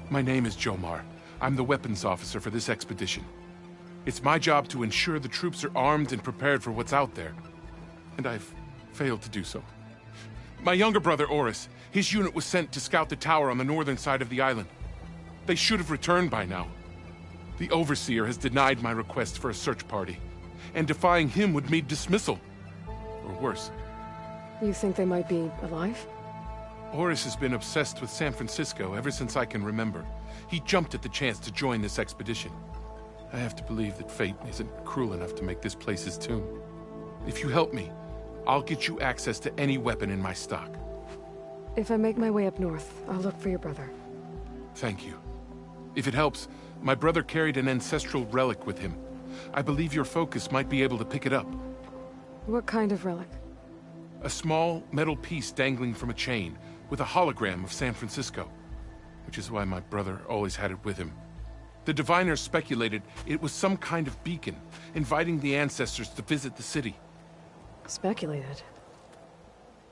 My name is Jomar. I'm the weapons officer for this expedition. It's my job to ensure the troops are armed and prepared for what's out there. And I've failed to do so. My younger brother, Oris, his unit was sent to scout the tower on the northern side of the island. They should have returned by now. The Overseer has denied my request for a search party, and defying him would mean dismissal. Or worse. You think they might be alive? Oris has been obsessed with San Francisco ever since I can remember. He jumped at the chance to join this expedition. I have to believe that fate isn't cruel enough to make this place his tomb. If you help me, I'll get you access to any weapon in my stock. If I make my way up north, I'll look for your brother. Thank you. If it helps, my brother carried an ancestral relic with him. I believe your focus might be able to pick it up. What kind of relic? A small metal piece dangling from a chain, with a hologram of San Francisco. Which is why my brother always had it with him. The diviners speculated it was some kind of beacon, inviting the ancestors to visit the city. Speculated?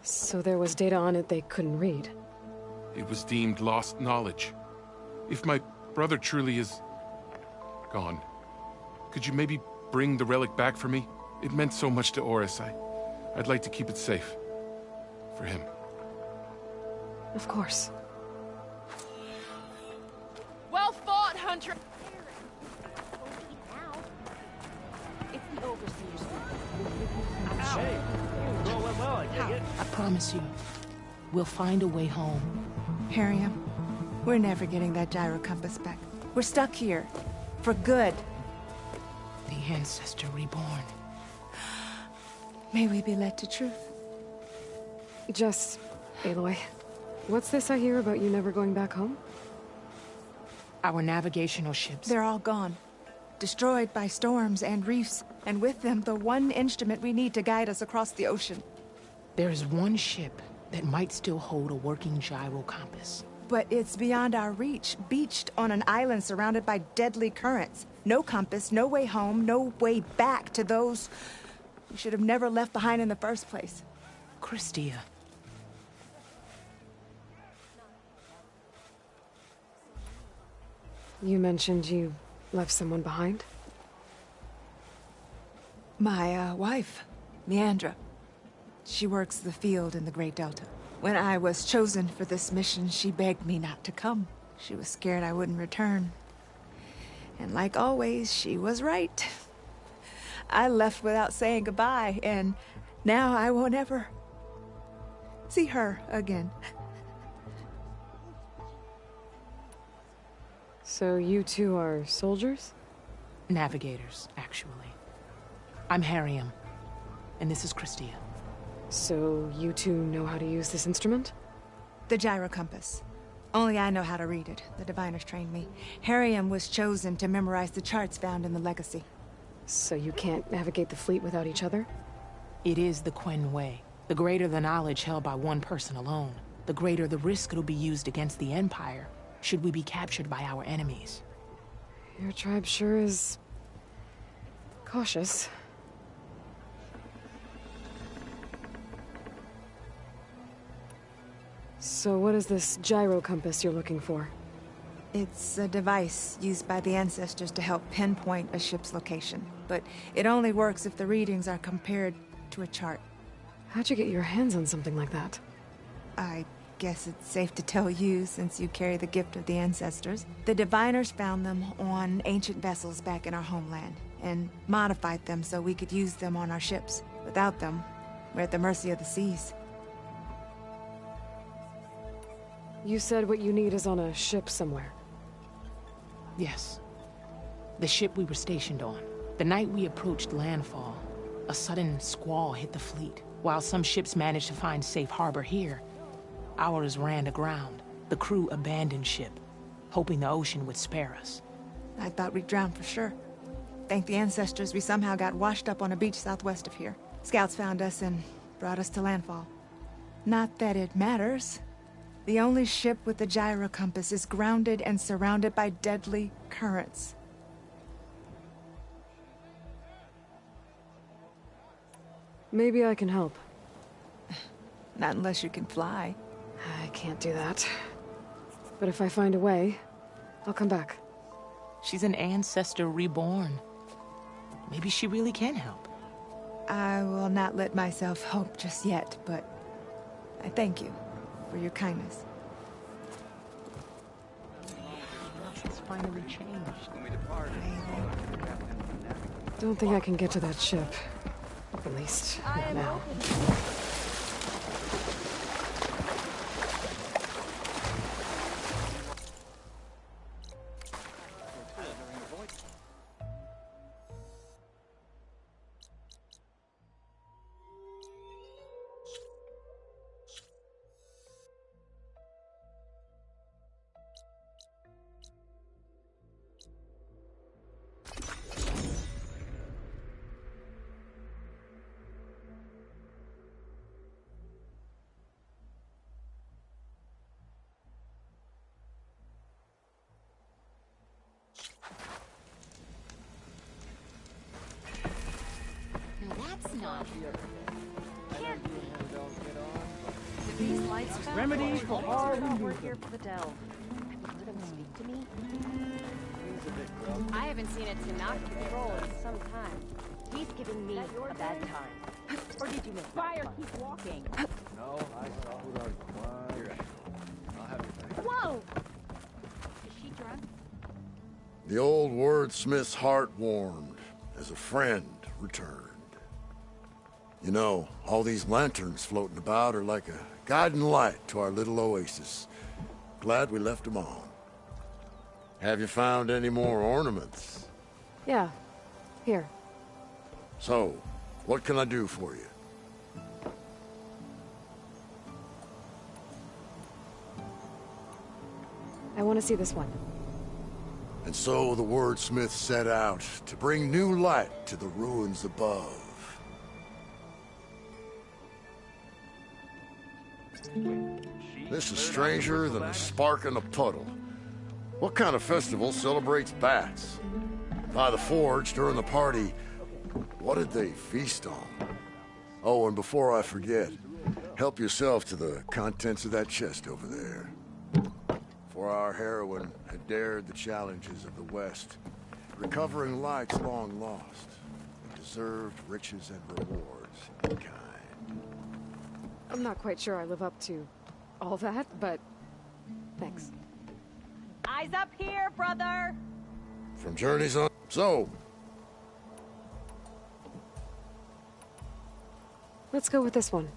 So there was data on it they couldn't read? It was deemed lost knowledge. If my brother truly is gone, could you maybe bring the relic back for me? It meant so much to Oris. I'd like to keep it safe. For him. Of course. Well fought, Hunter! It's the Overseer's I promise you, we'll find a way home. Harriam, we're never getting that gyro compass back. We're stuck here. For good. The Ancestor reborn. May we be led to truth. Jess, Aloy, what's this I hear about you never going back home? Our navigational ships. They're all gone. Destroyed by storms and reefs, and with them the one instrument we need to guide us across the ocean. There is one ship that might still hold a working gyro compass. But it's beyond our reach, beached on an island surrounded by deadly currents. No compass, no way home, no way back to those we should have never left behind in the first place. Christia. You mentioned you left someone behind? My, wife, Meandra. She works the field in the Great Delta. When I was chosen for this mission, she begged me not to come. She was scared I wouldn't return. And like always, she was right. I left without saying goodbye, and now I won't ever see her again. So you two are soldiers? Navigators, actually. I'm Harriam, and this is Christia. So you two know how to use this instrument? The gyro compass. Only I know how to read it. The diviners trained me. Harriam was chosen to memorize the charts found in the Legacy. So you can't navigate the fleet without each other? It is the Quen way. The greater the knowledge held by one person alone, the greater the risk it'll be used against the Empire, should we be captured by our enemies. Your tribe sure is cautious. So what is this gyro compass you're looking for? It's a device used by the ancestors to help pinpoint a ship's location. But it only works if the readings are compared to a chart. How'd you get your hands on something like that? I guess it's safe to tell you, since you carry the gift of the ancestors. The diviners found them on ancient vessels back in our homeland, and modified them so we could use them on our ships. Without them, we're at the mercy of the seas. You said what you need is on a ship somewhere. Yes. The ship we were stationed on. The night we approached landfall, a sudden squall hit the fleet. While some ships managed to find safe harbor here, ours ran aground. The crew abandoned ship, hoping the ocean would spare us. I thought we'd drown for sure. Thank the ancestors we somehow got washed up on a beach southwest of here. Scouts found us and brought us to landfall. Not that it matters. The only ship with the gyro compass is grounded and surrounded by deadly currents. Maybe I can help. Not unless you can fly. I can't do that. But if I find a way, I'll come back. She's an ancestor reborn. Maybe she really can help. I will not let myself hope just yet, but I thank you for your kindness. It's finally changed. Don't think I can get to that ship. At least, not now. Remedies for all who work here for the Delve. Have you heard him speak to me? I haven't seen a Tanaka patrol in some time. He's giving me a bad time. Or did you miss fire? Keep walking. No, I saw it. I'll have it back. Whoa! Is she drunk? The old wordsmith's heart warmed as a friend returned. You know, all these lanterns floating about are like a guiding light to our little oasis. Glad we left them on. Have you found any more ornaments? Yeah. Here. So, what can I do for you? I want to see this one. And so the wordsmith set out to bring new light to the ruins above. This is stranger than a spark in a puddle. What kind of festival celebrates bats? By the forge, during the party, what did they feast on? Oh, and before I forget, help yourself to the contents of that chest over there. For our heroine had dared the challenges of the West, recovering lights long lost, and deserved riches and rewards in kind. I'm not quite sure I live up to all that, but thanks. Eyes up here, brother! From journeys on... So... Let's go with this one.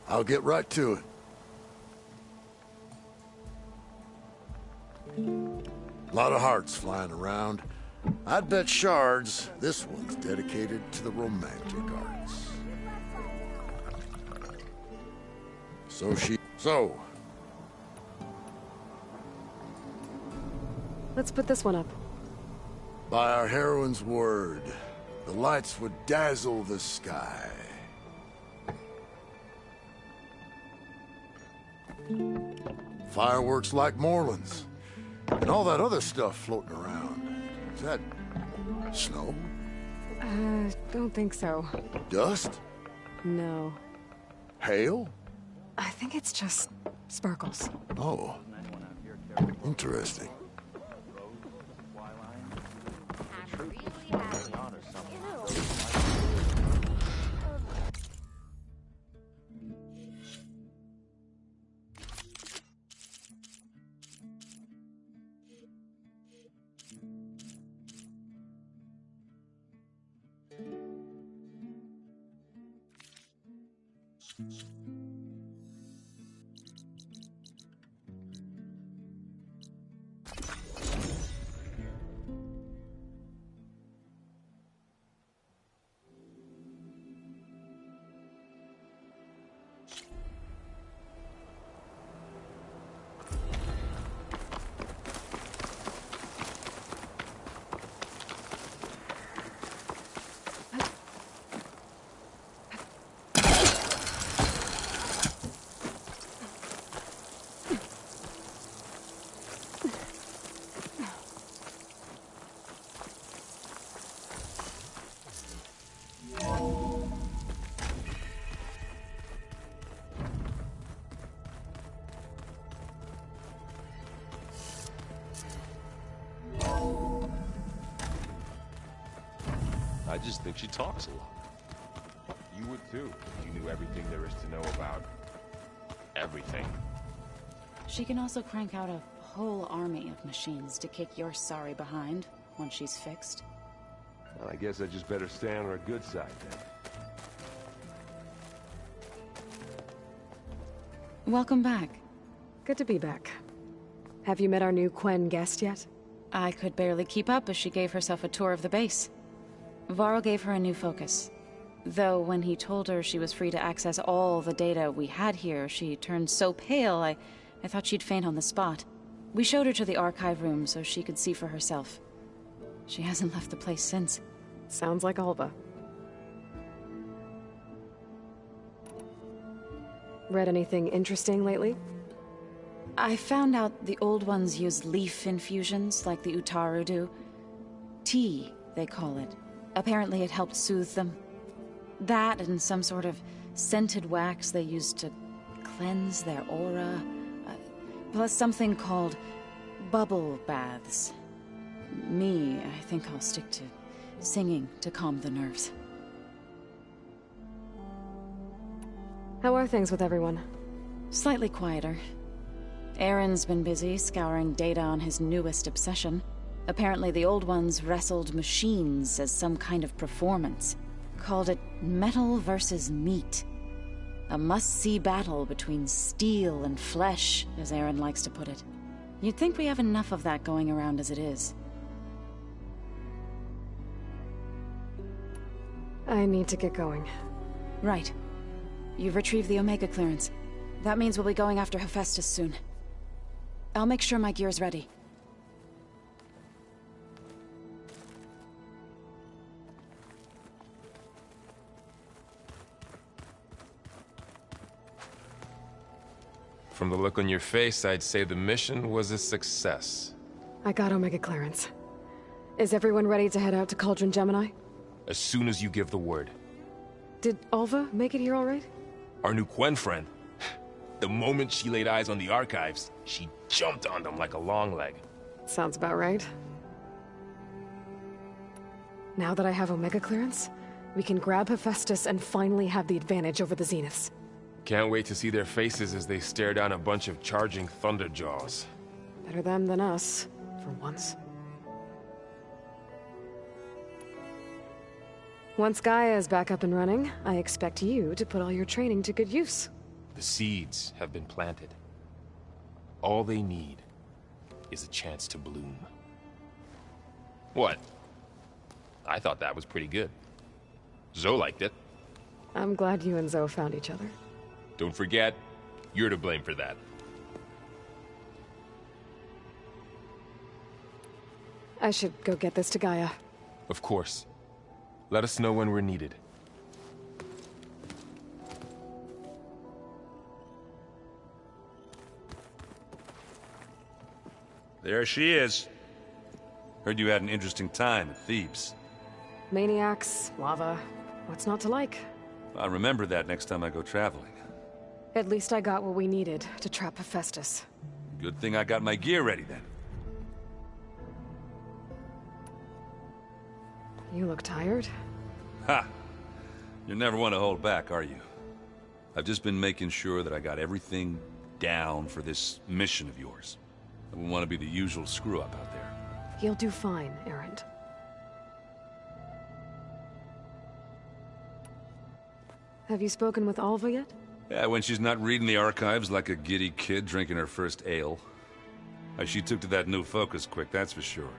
I'll get right to it. A lot of hearts flying around. I'd bet shards this one's dedicated to the romantic arts. So... Let's put this one up. By our heroine's word, the lights would dazzle the sky. Fireworks like Morelands. And all that other stuff floating around. Is that... snow? Don't think so. Dust? No. Hail? I think it's just sparkles. Oh. Interesting. just think she talks a lot. You would too, if you knew everything there is to know about everything. She can also crank out a whole army of machines to kick your sorry behind once she's fixed. Well, I guess I just better stay on her good side then. Welcome back. Good to be back. Have you met our new Quen guest yet? I could barely keep up as she gave herself a tour of the base. Varl gave her a new focus. Though when he told her she was free to access all the data we had here, she turned so pale I thought she'd faint on the spot. We showed her to the archive room so she could see for herself. She hasn't left the place since. Sounds like Alva. Read anything interesting lately? I found out the old ones use leaf infusions like the Utaru do. Tea, they call it. Apparently it helped soothe them. That and some sort of scented wax they used to cleanse their aura. Plus something called bubble baths. Me, I think I'll stick to singing to calm the nerves. How are things with everyone? Slightly quieter. Aaron's been busy scouring data on his newest obsession. Apparently the old ones wrestled machines as some kind of performance. Called it metal versus meat. A must-see battle between steel and flesh, as Aaron likes to put it. You'd think we have enough of that going around as it is. I need to get going. Right. You've retrieved the Omega clearance. That means we'll be going after Hephaestus soon. I'll make sure my gear's ready. From the look on your face, I'd say the mission was a success. I got Omega clearance. Is everyone ready to head out to Cauldron Gemini? As soon as you give the word. Did Alva make it here all right? Our new Quen friend. The moment she laid eyes on the archives, she jumped on them like a long leg. Sounds about right. Now that I have Omega clearance, we can grab Hephaestus and finally have the advantage over the Zeniths. Can't wait to see their faces as they stare down a bunch of charging Thunderjaws. Better them than us, for once. Once Gaia is back up and running, I expect you to put all your training to good use. The seeds have been planted. All they need is a chance to bloom. What? I thought that was pretty good. Zoe liked it. I'm glad you and Zoe found each other. Don't forget, you're to blame for that. I should go get this to Gaia. Of course. Let us know when we're needed. There she is. Heard you had an interesting time at Thebes. Maniacs, lava, what's not to like? I'll remember that next time I go traveling. At least I got what we needed to trap Hephaestus. Good thing I got my gear ready then. You look tired. Ha! You never want to hold back, are you? I've just been making sure that I got everything down for this mission of yours. I wouldn't want to be the usual screw-up out there. You'll do fine, Erend. Have you spoken with Alva yet? Yeah, when she's not reading the archives like a giddy kid drinking her first ale. She took to that new focus quick, that's for sure.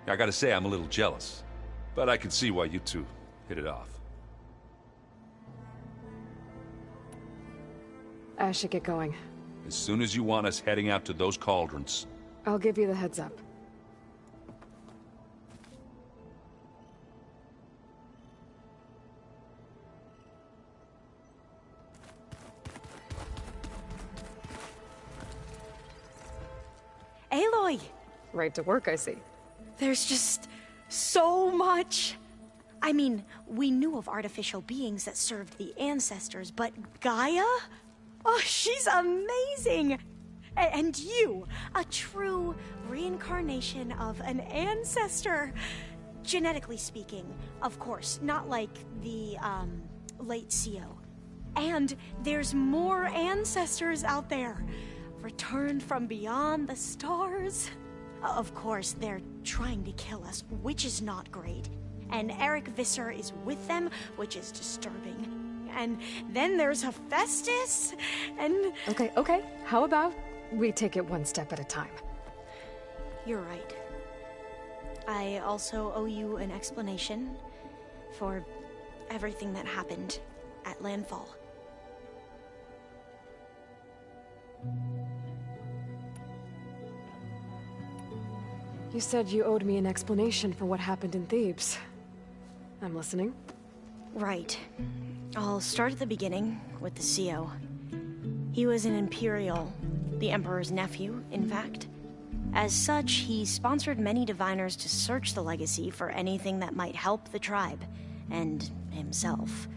I gotta say, I'm a little jealous. But I can see why you two hit it off. I should get going. As soon as you want us heading out to those cauldrons. I'll give you the heads up. Aloy! Right to work, I see. There's just so much. I mean, we knew of artificial beings that served the ancestors, but Gaia? Oh, she's amazing! And you, a true reincarnation of an ancestor. genetically speaking, of course, not like the, late CO. And there's more ancestors out there, returned from beyond the stars. Of course, they're trying to kill us, which is not great. And Eric Visser is with them, which is disturbing. And then there's Hephaestus, and... Okay. How about we take it one step at a time? You're right. I also owe you an explanation for everything that happened at Landfall. You said you owed me an explanation for what happened in Thebes. I'm listening. Right. I'll start at the beginning with the CO. He was an Imperial, the Emperor's nephew, in fact. As such, he sponsored many diviners to search the legacy for anything that might help the tribe, and himself.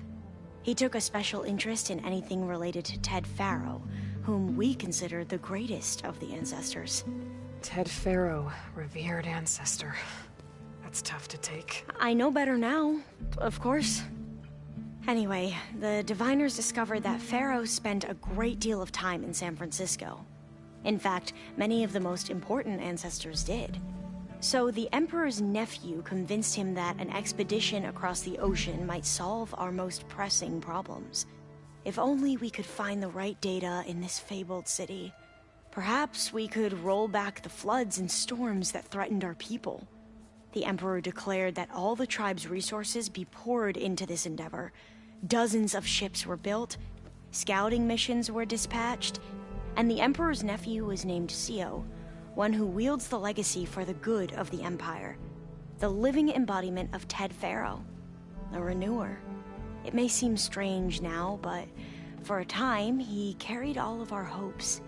He took a special interest in anything related to Ted Faro, whom we consider the greatest of the ancestors. Ted Faro, revered ancestor. That's tough to take. I know better now, of course. Anyway, the diviners discovered that Faro spent a great deal of time in San Francisco. In fact, many of the most important ancestors did. So the Emperor's nephew convinced him that an expedition across the ocean might solve our most pressing problems. If only we could find the right data in this fabled city. Perhaps we could roll back the floods and storms that threatened our people. The Emperor declared that all the tribe's resources be poured into this endeavor. Dozens of ships were built, scouting missions were dispatched, and the Emperor's nephew was named CO, one who wields the legacy for the good of the Empire. The living embodiment of Ted Faro, the Renewer. It may seem strange now, but for a time, he carried all of our hopes.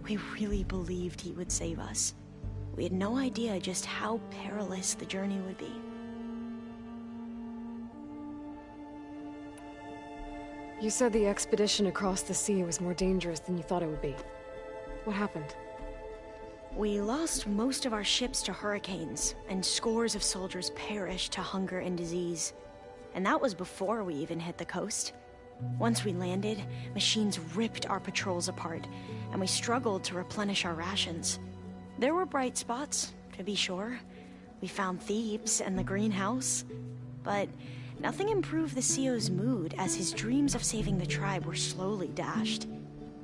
We really believed he would save us. We had no idea just how perilous the journey would be. You said the expedition across the sea was more dangerous than you thought it would be. What happened? We lost most of our ships to hurricanes, and scores of soldiers perished to hunger and disease. And that was before we even hit the coast. Once we landed, machines ripped our patrols apart, and we struggled to replenish our rations. There were bright spots, to be sure. We found Thebes and the greenhouse. But nothing improved the CO's mood as his dreams of saving the tribe were slowly dashed.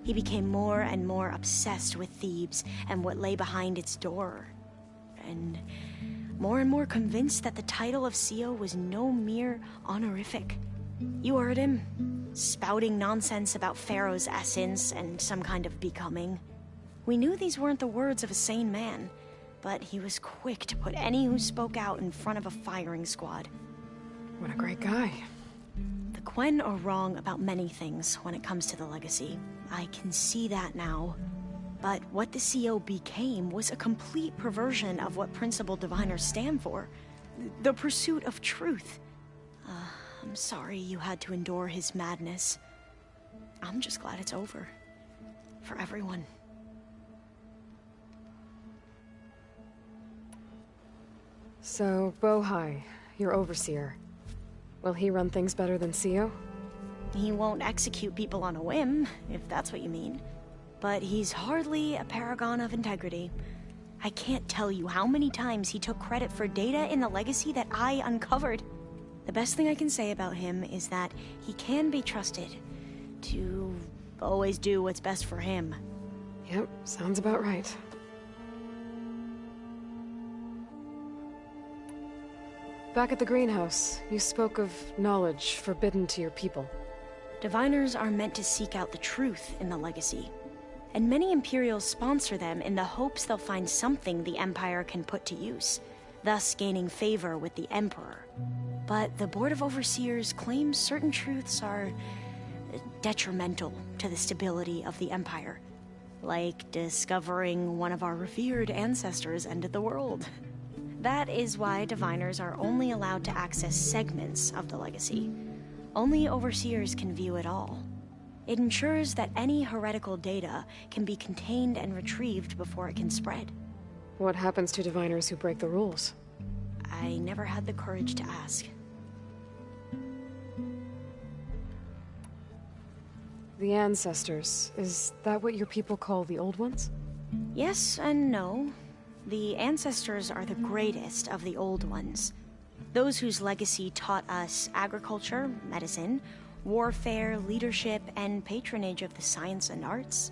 He became more and more obsessed with Thebes and what lay behind its door. And more convinced that the title of CO was no mere honorific. You heard him, spouting nonsense about Pharaoh's essence and some kind of becoming. We knew these weren't the words of a sane man, but he was quick to put any who spoke out in front of a firing squad. What a great guy. The Quen are wrong about many things when it comes to the legacy. I can see that now. But what the CO became was a complete perversion of what principled diviners stand for. The pursuit of truth. I'm sorry you had to endure his madness. I'm just glad it's over. For everyone. So, Bohai, your overseer. Will he run things better than CO? He won't execute people on a whim, if that's what you mean. But he's hardly a paragon of integrity. I can't tell you how many times he took credit for data in the legacy that I uncovered. The best thing I can say about him is that he can be trusted to always do what's best for him. Yep, sounds about right. Back at the greenhouse, you spoke of knowledge forbidden to your people. Diviners are meant to seek out the truth in the legacy, and many Imperials sponsor them in the hopes they'll find something the Empire can put to use, thus gaining favor with the Emperor. But the Board of Overseers claims certain truths are detrimental to the stability of the Empire, like discovering one of our revered ancestors ended the world. That is why diviners are only allowed to access segments of the legacy. Only overseers can view it all. It ensures that any heretical data can be contained and retrieved before it can spread. What happens to diviners who break the rules? I never had the courage to ask. The ancestors, is that what your people call the old ones? Yes and no. The ancestors are the greatest of the old ones. Those whose legacy taught us agriculture, medicine, warfare, leadership, and patronage of the science and arts.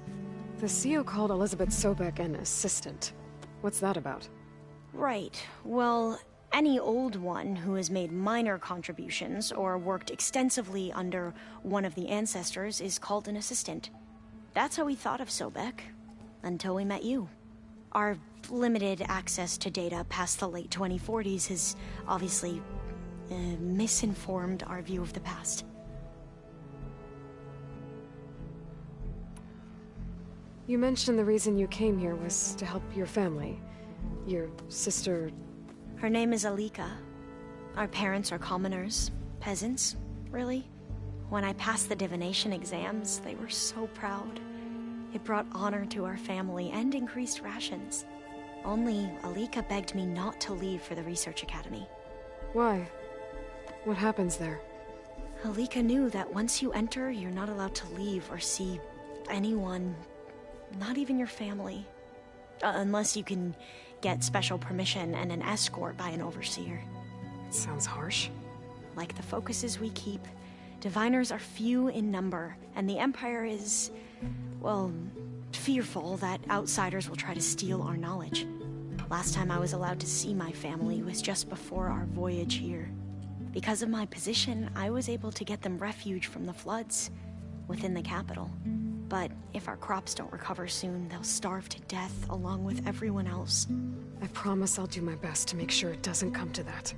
The CO called Elizabeth Sobek an assistant. What's that about? Right. Well, any old one who has made minor contributions or worked extensively under one of the ancestors is called an assistant. That's how we thought of Sobek, until we met you. Our limited access to data past the late 2040s has obviously misinformed our view of the past. You mentioned the reason you came here was to help your family. Your sister... Her name is Alika. Our parents are commoners. Peasants, really. When I passed the divination exams, they were so proud. It brought honor to our family and increased rations. Only Alika begged me not to leave for the research academy. Why? What happens there? Alika knew that once you enter, you're not allowed to leave or see anyone, not even your family. Unless you can get special permission and an escort by an overseer. It sounds harsh. Like the focuses we keep, diviners are few in number, and the Empire is, well, fearful that outsiders will try to steal our knowledge. Last time I was allowed to see my family was just before our voyage here. Because of my position, I was able to get them refuge from the floods within the capital. But if our crops don't recover soon, they'll starve to death along with everyone else. I promise I'll do my best to make sure it doesn't come to that.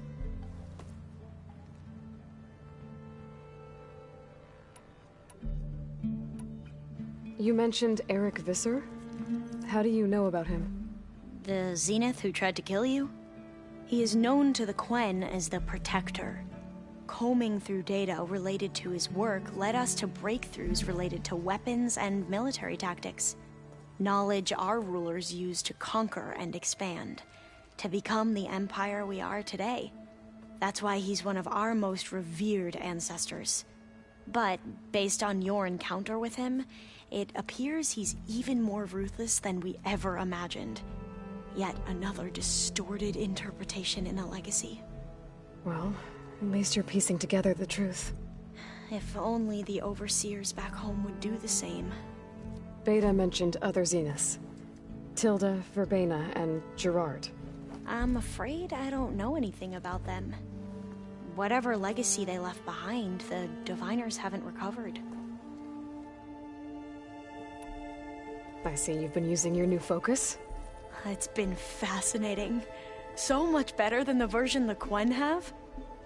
You mentioned Eric Visser? How do you know about him? The Zenith who tried to kill you? He is known to the Quen as the Protector. Combing through data related to his work led us to breakthroughs related to weapons and military tactics. Knowledge our rulers used to conquer and expand, to become the empire we are today. That's why he's one of our most revered ancestors. But based on your encounter with him, it appears he's even more ruthless than we ever imagined. Yet another distorted interpretation in a legacy. Well, at least you're piecing together the truth. If only the overseers back home would do the same. Beta mentioned other Zeniths. Tilda, Verbena, and Gerard. I'm afraid I don't know anything about them. Whatever legacy they left behind, the diviners haven't recovered. I see you've been using your new focus. It's been fascinating. So much better than the version the Quen have.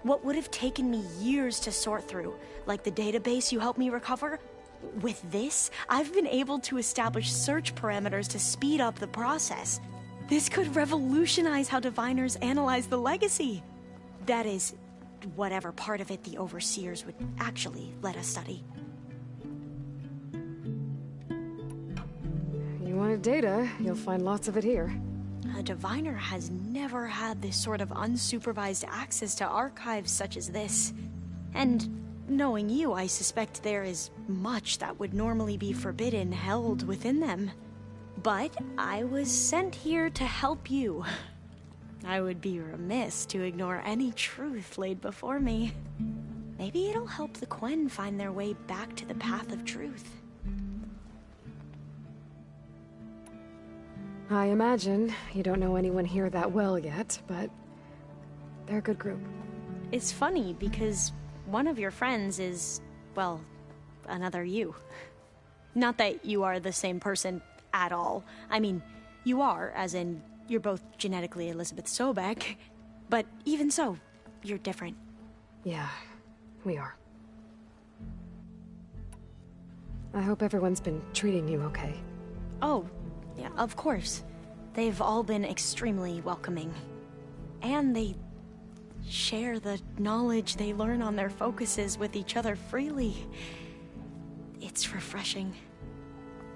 What would have taken me years to sort through, like the database you helped me recover, with this, I've been able to establish search parameters to speed up the process. This could revolutionize how diviners analyze the legacy. That is, whatever part of it the overseers would actually let us study. You wanted data, you'll find lots of it here. A diviner has never had this sort of unsupervised access to archives such as this. And knowing you, I suspect there is much that would normally be forbidden held within them. But I was sent here to help you. I would be remiss to ignore any truth laid before me. Maybe it'll help the Quen find their way back to the path of truth. I imagine you don't know anyone here that well yet, but they're a good group. It's funny because one of your friends is, well, another you. Not that you are the same person at all. I mean, you are, as in, you're both genetically Elizabeth Sobek, but even so, you're different. Yeah, we are. I hope everyone's been treating you okay. Oh, yeah, of course. They've all been extremely welcoming. And they share the knowledge they learn on their focuses with each other freely. It's refreshing.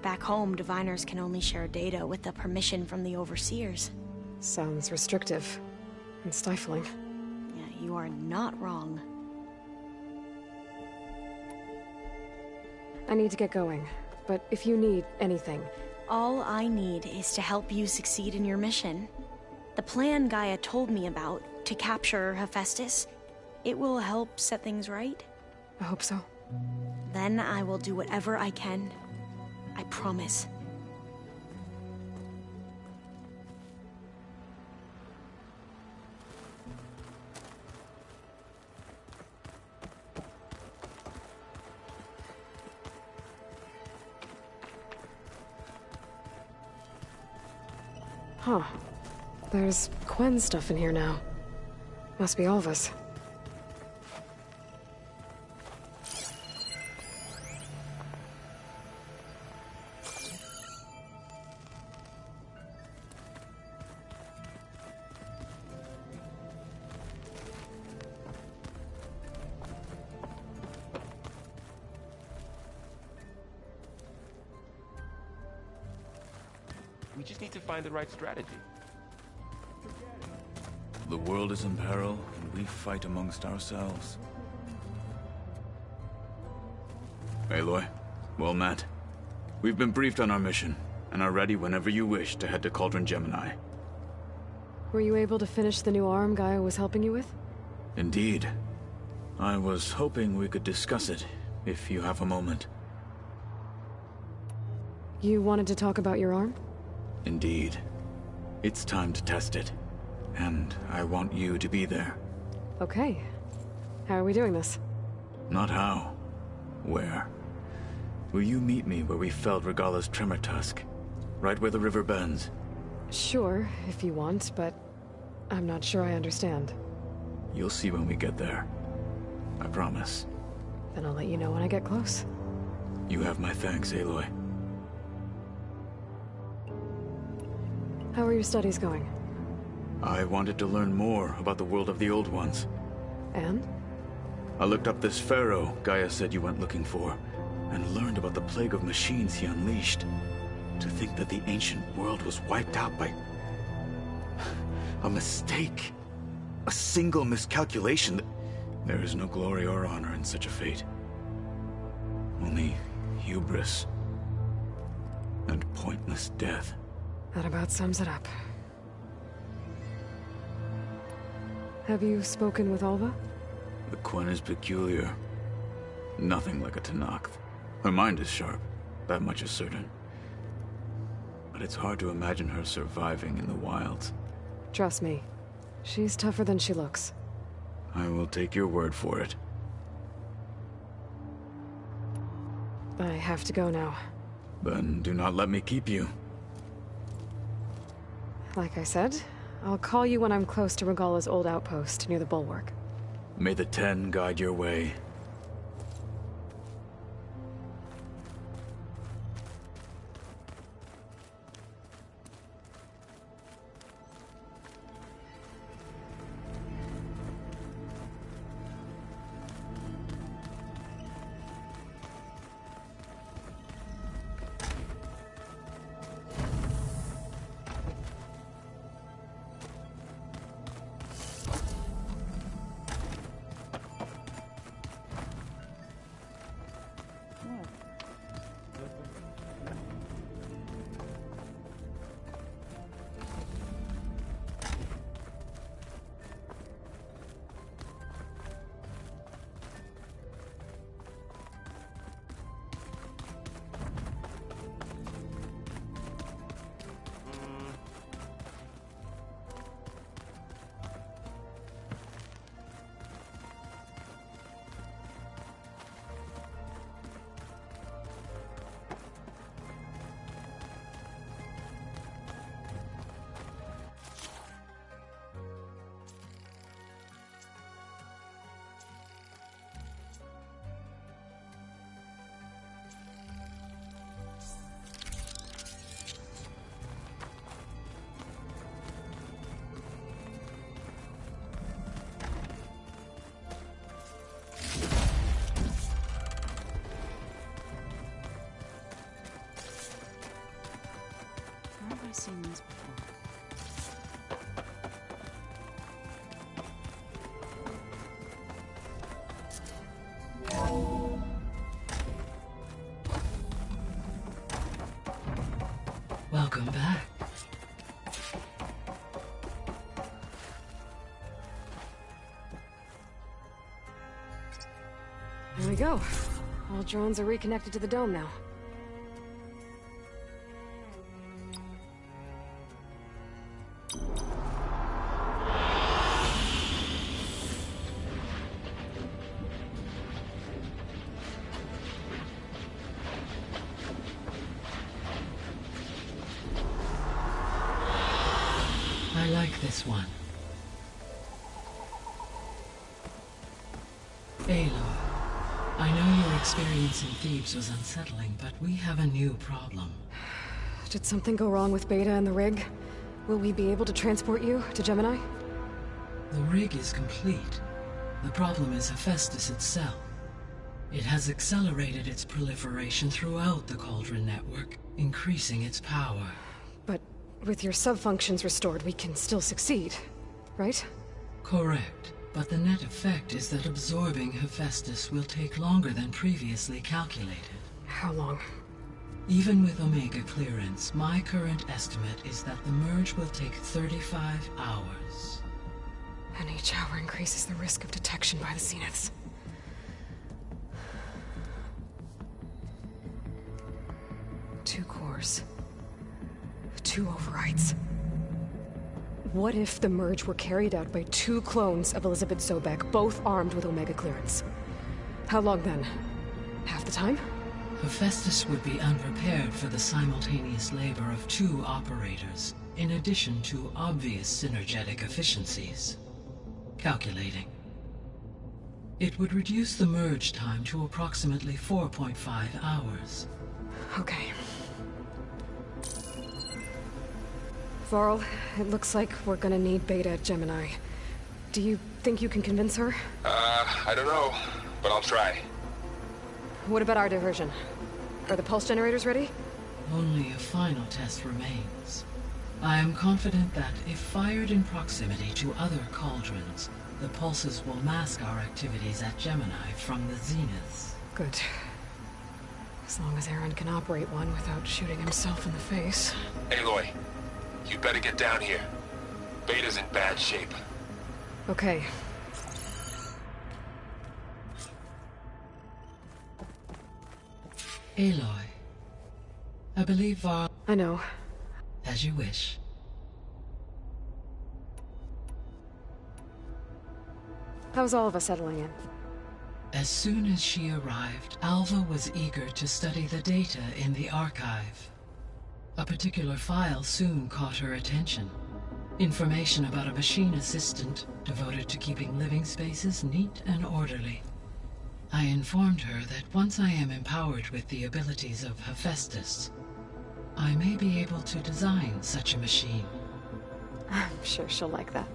Back home, diviners can only share data with the permission from the overseers. Sounds restrictive. and stifling. Yeah, you are not wrong. I need to get going, but if you need anything... All I need is to help you succeed in your mission. The plan Gaia told me about, to capture Hephaestus, it will help set things right. I hope so. Then I will do whatever I can. I promise. Huh. There's Quen's stuff in here now. Must be all of us. We just need to find the right strategy. The world is in peril, and we fight amongst ourselves. Aloy, well met. We've been briefed on our mission, and are ready whenever you wish to head to Cauldron Gemini. Were you able to finish the new arm Gaia was helping you with? Indeed. I was hoping we could discuss it, if you have a moment. You wanted to talk about your arm? Indeed. It's time to test it. And I want you to be there. Okay. How are we doing this? Not how. Where? Will you meet me where we felled Regala's tremor tusk? Right where the river bends? Sure, if you want, but I'm not sure I understand. You'll see when we get there. I promise. Then I'll let you know when I get close. You have my thanks, Aloy. How are your studies going? I wanted to learn more about the world of the Old Ones. And? I looked up this Pharaoh Gaia said you went looking for, and learned about the plague of machines he unleashed. To think that the ancient world was wiped out by... a mistake. A single miscalculation. There is no glory or honor in such a fate. Only hubris. And pointless death. That about sums it up. Have you spoken with Alva? The Quen is peculiar. Nothing like a Tenakth. Her mind is sharp, that much is certain. But it's hard to imagine her surviving in the wilds. Trust me, she's tougher than she looks. I will take your word for it. I have to go now. Then do not let me keep you. Like I said, I'll call you when I'm close to Regala's old outpost near the bulwark. May the Ten guide your way. Welcome back. There we go. All drones are reconnected to the dome now. I like this one. Aloy, I know your experience in Thebes was unsettling, but we have a new problem. Did something go wrong with Beta and the rig? Will we be able to transport you to Gemini? The rig is complete. The problem is Hephaestus itself. It has accelerated its proliferation throughout the Cauldron network, increasing its power. But with your sub-functions restored, we can still succeed, right? Correct. But the net effect is that absorbing Hephaestus will take longer than previously calculated. How long? Even with Omega clearance, my current estimate is that the merge will take 35 hours. And each hour increases the risk of detection by the Zeniths. Two cores. 2 overrides. What if the merge were carried out by 2 clones of Elizabeth Sobek, both armed with Omega clearance? How long then? Half the time? Hephaestus would be unprepared for the simultaneous labor of 2 operators, in addition to obvious synergetic efficiencies. Calculating. It would reduce the merge time to approximately 4.5 hours. Okay. Varl, it looks like we're gonna need Beta at Gemini. Do you think you can convince her? I don't know, but I'll try. What about our diversion? Are the pulse generators ready? Only a final test remains. I am confident that if fired in proximity to other cauldrons, the pulses will mask our activities at Gemini from the Zeniths. Good. As long as Aaron can operate one without shooting himself in the face. Aloy, you better get down here. Beta's in bad shape. Okay. Aloy. I believe Varl... I know. As you wish. How's all of us settling in? As soon as she arrived, Alva was eager to study the data in the archive. A particular file soon caught her attention. Information about a machine assistant devoted to keeping living spaces neat and orderly. I informed her that once I am empowered with the abilities of Hephaestus, I may be able to design such a machine. I'm sure she'll like that.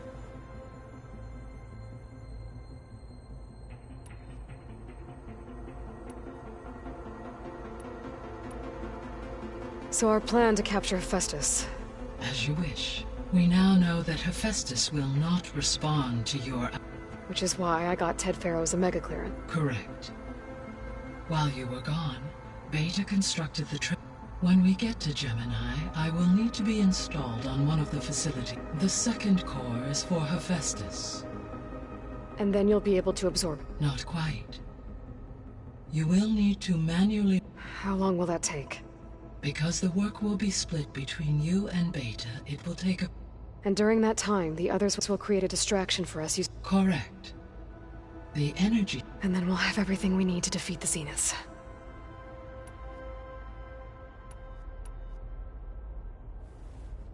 So our plan to capture Hephaestus. As you wish. We now know that Hephaestus will not respond to your... Which is why I got Ted Faro's Omega clearance. Correct. While you were gone, Beta constructed the trip. When we get to Gemini, I will need to be installed on one of the facilities. The second core is for Hephaestus. And then you'll be able to absorb. Not quite. You will need to manually... How long will that take? Because the work will be split between you and Beta, it will take a... And during that time, the others will create a distraction for us. Correct. The energy... And then we'll have everything we need to defeat the Zeniths.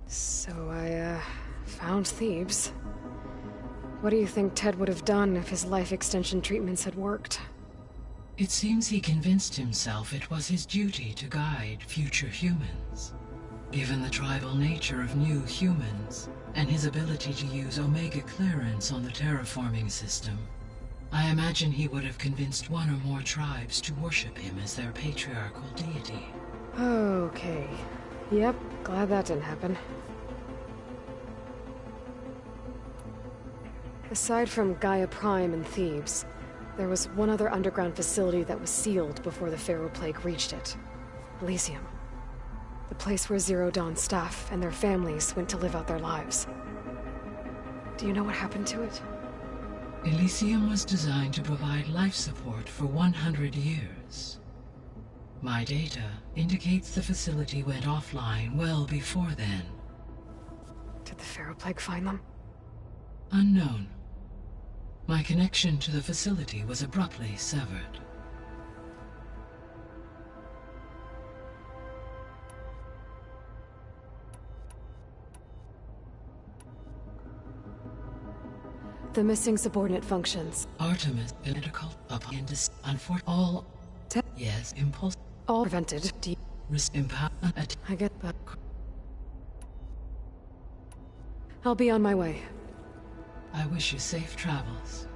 So I, found Thebes. What do you think Ted would have done if his life extension treatments had worked? It seems he convinced himself it was his duty to guide future humans. Given the tribal nature of new humans, and his ability to use Omega clearance on the terraforming system, I imagine he would have convinced one or more tribes to worship him as their patriarchal deity. Okay. Yep, glad that didn't happen. Aside from Gaia Prime and Thebes, there was one other underground facility that was sealed before the Pharaoh Plague reached it. Elysium. The place where Zero Dawn staff and their families went to live out their lives. Do you know what happened to it? Elysium was designed to provide life support for 100 years. My data indicates the facility went offline well before then. Did the Pharaoh Plague find them? Unknown. My connection to the facility was abruptly severed. The missing subordinate functions. Artemis, identical, appendix, all. Yes, impulse. All prevented. I get that. I'll be on my way. I wish you safe travels.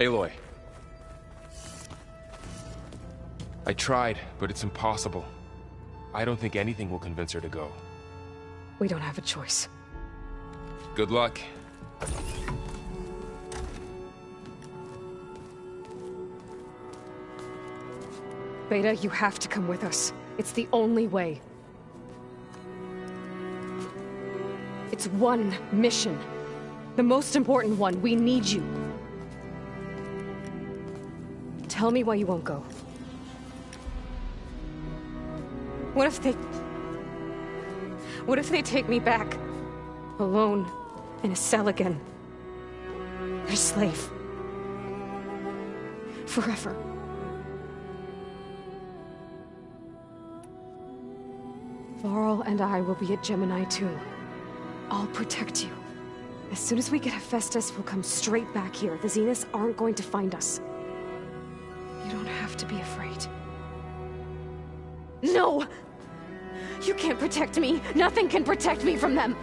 Aloy. I tried, but it's impossible. I don't think anything will convince her to go. We don't have a choice. Good luck. Beta, you have to come with us. It's the only way. It's one mission. The most important one. We need you. Tell me why you won't go. What if they take me back? Alone, in a cell again. A slave. Forever. Varl and I will be at Gemini too. I'll protect you. As soon as we get Hephaestus, we'll come straight back here. The Zeniths aren't going to find us. You don't have to be afraid. No! You can't protect me. Nothing can protect me from them.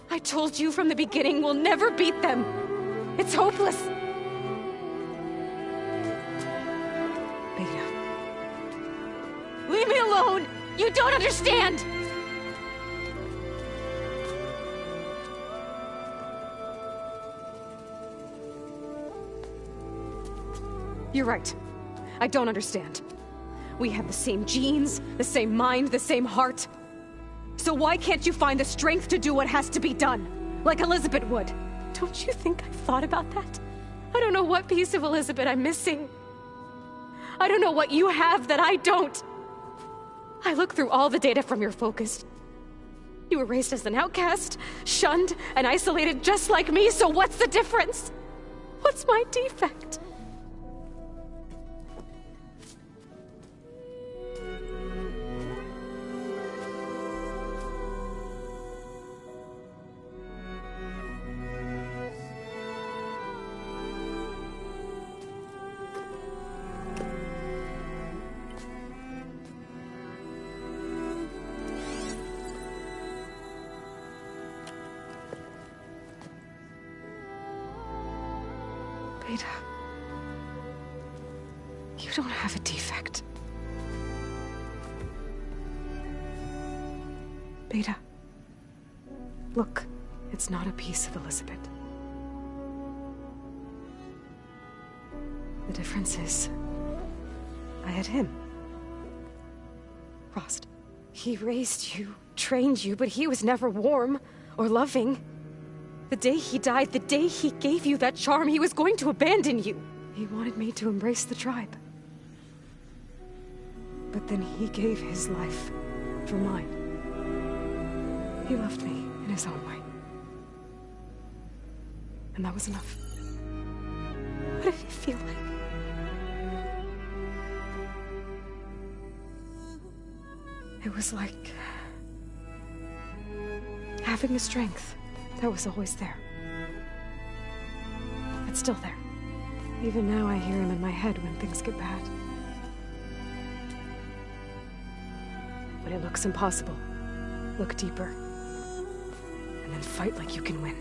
I told you from the beginning, we'll never beat them. It's hopeless. Beta. Leave me alone! You don't understand! You're right. I don't understand. We have the same genes, the same mind, the same heart. So why can't you find the strength to do what has to be done? Like Elizabeth would. Don't you think I've thought about that? I don't know what piece of Elizabeth I'm missing. I don't know what you have that I don't. I look through all the data from your focus. You were raised as an outcast, shunned, and isolated just like me, so what's the difference? What's my defect? Beta, you don't have a defect. Beta, look, it's not a piece of Elizabeth. The difference is, I had him. Frost. He raised you, trained you, but he was never warm or loving. The day he died, the day he gave you that charm, he was going to abandon you. He wanted me to embrace the tribe. But then he gave his life for mine. He loved me in his own way. And that was enough. What did it feel like? It was like having the strength that was always there. It's still there. Even now I hear him in my head when things get bad. When it looks impossible, look deeper. And then fight like you can win.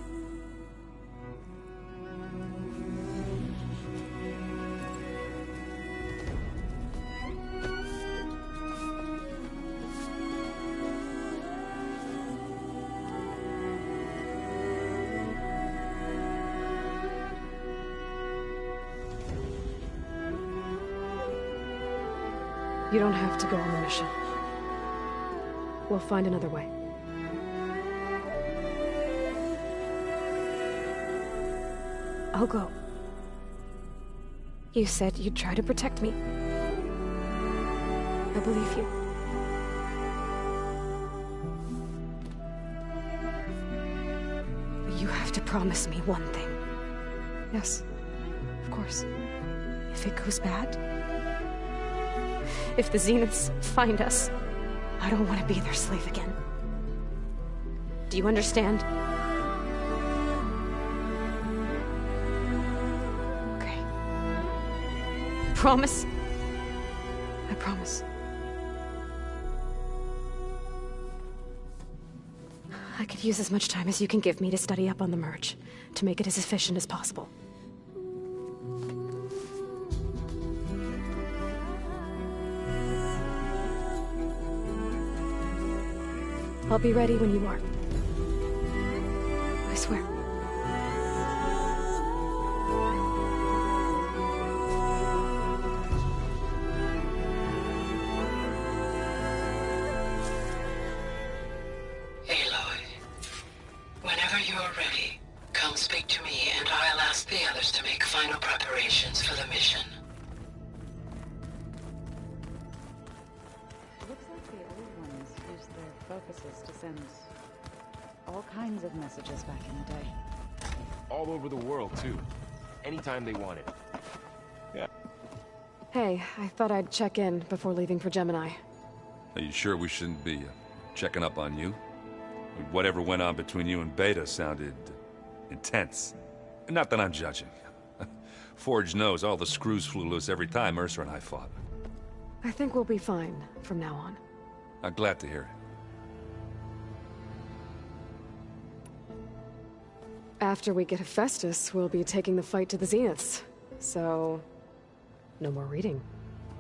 You don't have to go on the mission. We'll find another way. I'll go. You said you'd try to protect me. I believe you. But you have to promise me one thing. Yes, of course. If it goes bad, if the Zeniths find us, I don't want to be their slave again. Do you understand? Okay. Promise? I promise. I could use as much time as you can give me to study up on the merge, to make it as efficient as possible. I'll be ready when you are. I swear. Aloy, whenever you're ready, come speak to me and I'll ask the others to make final preparations for the mission. Looks like the old ones used their focuses to send all kinds of messages back in the day. All over the world, too. Anytime they wanted. Yeah. Hey, I thought I'd check in before leaving for Gemini. Are you sure we shouldn't be checking up on you? Whatever went on between you and Beta sounded intense. Not that I'm judging. Forge knows all the screws flew loose every time Mercer and I fought. I think we'll be fine from now on. I'm glad to hear it. After we get Hephaestus, we'll be taking the fight to the Zeniths. So, no more reading.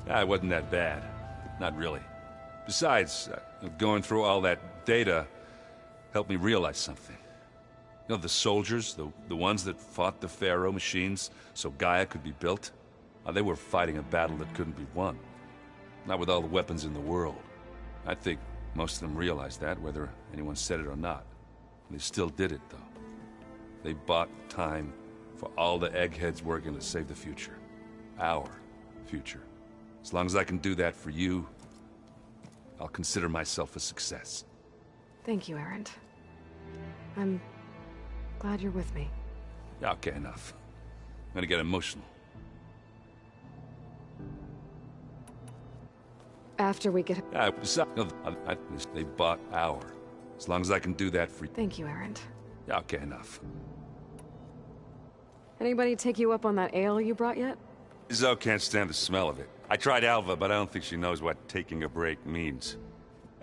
It wasn't that bad. Not really. Besides, going through all that data helped me realize something. You know, the soldiers, the ones that fought the Faro machines so Gaia could be built, they were fighting a battle that couldn't be won. Not with all the weapons in the world. I think most of them realized that, whether anyone said it or not. They still did it, though. They bought time for all the eggheads working to save the future. Our future. As long as I can do that for you, I'll consider myself a success. Thank you, Erend. I'm glad you're with me. Okay, enough. I'm gonna get emotional. After we get... They bought our. As long as I can do that for you. Thank you, Erend. Okay, enough. Anybody take you up on that ale you brought yet? Zoe can't stand the smell of it. I tried Alva, but I don't think she knows what taking a break means.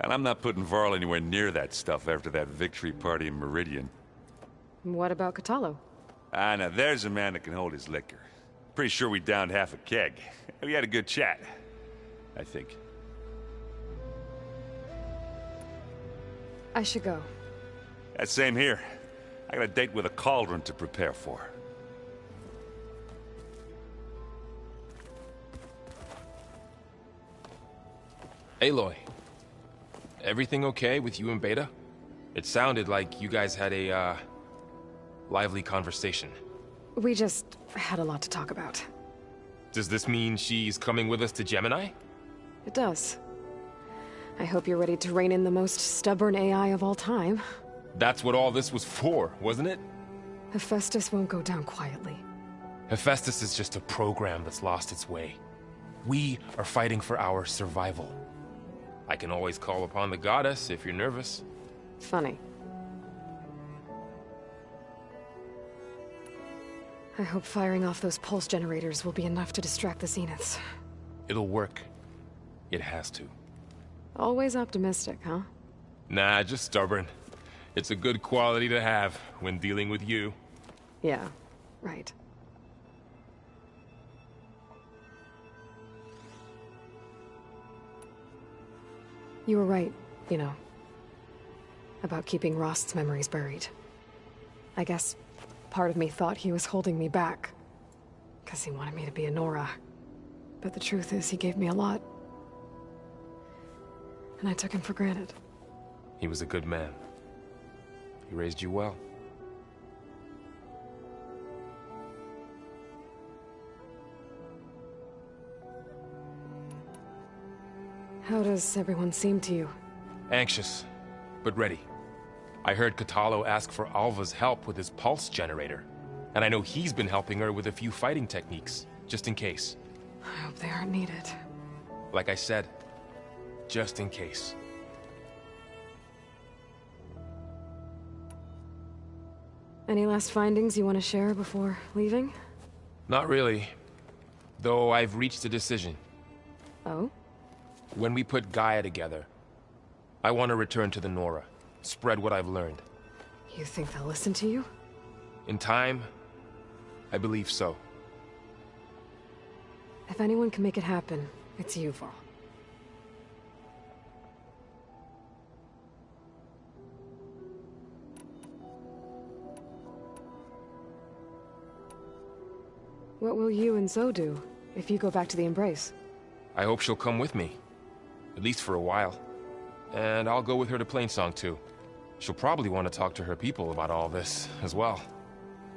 And I'm not putting Varl anywhere near that stuff after that victory party in Meridian. What about Catalo? Now there's a man that can hold his liquor. Pretty sure we downed half a keg. We had a good chat, I think. I should go. Same here. I got a date with a cauldron to prepare for. Aloy, everything okay with you and Beta? It sounded like you guys had a, lively conversation. We just had a lot to talk about. Does this mean she's coming with us to Gemini? It does. I hope you're ready to rein in the most stubborn AI of all time. That's what all this was for, wasn't it? Hephaestus won't go down quietly. Hephaestus is just a program that's lost its way. We are fighting for our survival. I can always call upon the goddess if you're nervous. Funny. I hope firing off those pulse generators will be enough to distract the Zeniths. It'll work. It has to. Always optimistic, huh? Nah, just stubborn. It's a good quality to have when dealing with you. Yeah, right. You were right, you know, about keeping Rost's memories buried. I guess part of me thought he was holding me back, because he wanted me to be a Nora. But the truth is, he gave me a lot. And I took him for granted. He was a good man. He raised you well. How does everyone seem to you? Anxious, but ready. I heard Katalo ask for Alva's help with his pulse generator. And I know he's been helping her with a few fighting techniques, just in case. I hope they aren't needed. Like I said, just in case. Any last findings you want to share before leaving? Not really. Though I've reached a decision. Oh? When we put Gaia together, I want to return to the Nora. Spread what I've learned. You think they'll listen to you? In time, I believe so. If anyone can make it happen, it's you, Faro. What will you and Zoe do if you go back to the Embrace? I hope she'll come with me. At least for a while. And I'll go with her to Plainsong too. She'll probably want to talk to her people about all this as well.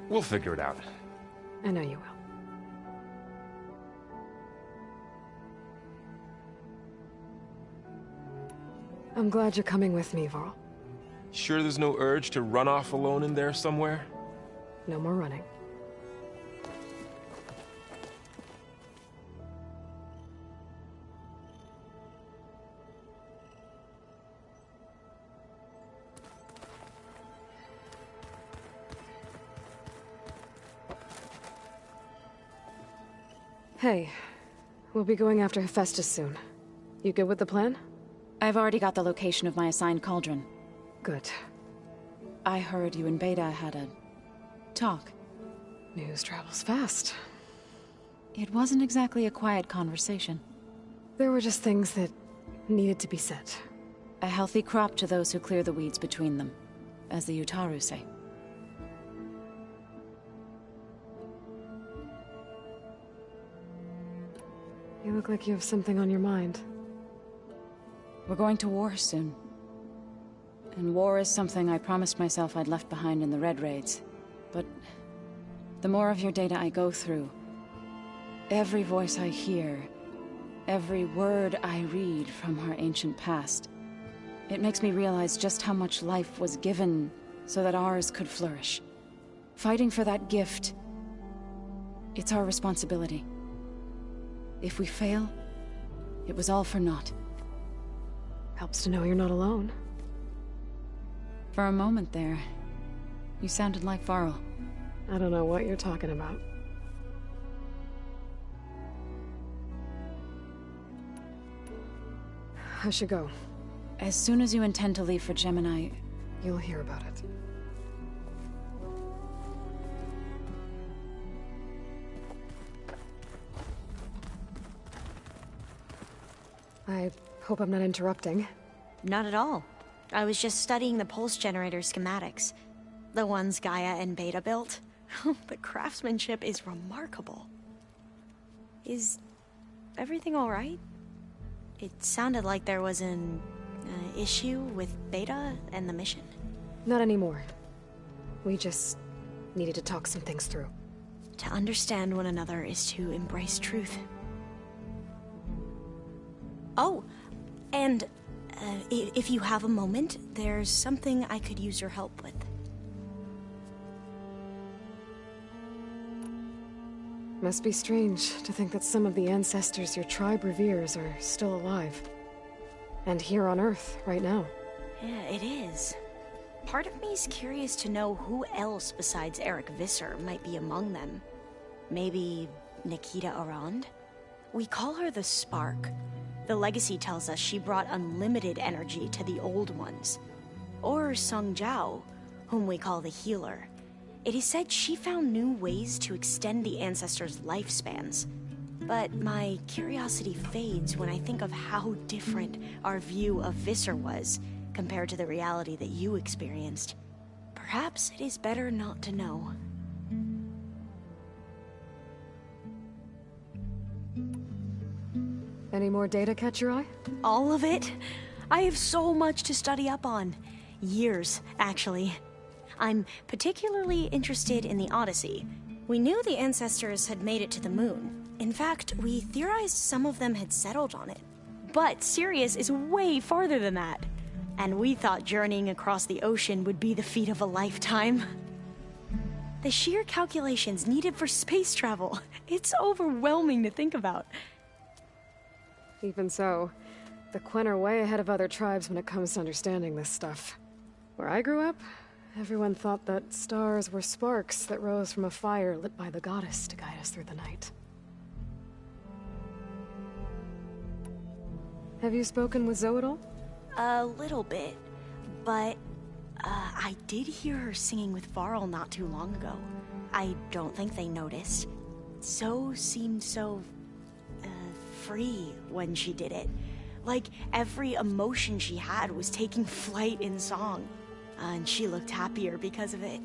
We'll figure it out. I know you will. I'm glad you're coming with me, Varl. Sure there's no urge to run off alone in there somewhere? No more running. Hey, we'll be going after Hephaestus soon. You good with the plan? I've already got the location of my assigned cauldron. Good. I heard you and Beta had a talk. News travels fast. It wasn't exactly a quiet conversation. There were just things that needed to be said. A healthy crop to those who clear the weeds between them, as the Utaru say. You look like you have something on your mind. We're going to war soon. And war is something I promised myself I'd left behind in the Red Raids. But the more of your data I go through, every voice I hear, every word I read from our ancient past, it makes me realize just how much life was given so that ours could flourish. Fighting for that gift, it's our responsibility. If we fail, it was all for naught. Helps to know you're not alone. For a moment there, you sounded like Faro. I don't know what you're talking about. I should go. As soon as you intend to leave for Gemini, you'll hear about it. I hope I'm not interrupting. Not at all. I was just studying the pulse generator schematics. The ones Gaia and Beta built. The craftsmanship is remarkable. Is everything all right? It sounded like there was an issue with Beta and the mission. Not anymore. We just needed to talk some things through. To understand one another is to embrace truth. Oh, and if you have a moment, there's something I could use your help with. Must be strange to think that some of the ancestors your tribe reveres are still alive. And here on Earth, right now. Yeah, it is. Part of me's curious to know who else besides Eric Visser might be among them. Maybe Nikita Arand? We call her the Spark. The legacy tells us she brought unlimited energy to the Old Ones. Or Sung Jiao, whom we call the Healer. It is said she found new ways to extend the ancestors' lifespans. But my curiosity fades when I think of how different our view of Visser was compared to the reality that you experienced. Perhaps it is better not to know. Any more data catch your eye? All of it? I have so much to study up on. Years, actually. I'm particularly interested in the Odyssey. We knew the ancestors had made it to the moon. In fact, we theorized some of them had settled on it. But Sirius is way farther than that. And we thought journeying across the ocean would be the feat of a lifetime. The sheer calculations needed for space travel, it's overwhelming to think about. Even so, the Quen are way ahead of other tribes when it comes to understanding this stuff. Where I grew up, everyone thought that stars were sparks that rose from a fire lit by the goddess to guide us through the night. Have you spoken with Zoe at all? A little bit, but I did hear her singing with Faro not too long ago. I don't think they noticed. Zoe seemed so free when she did it. Like every emotion she had was taking flight in song. And she looked happier because of it.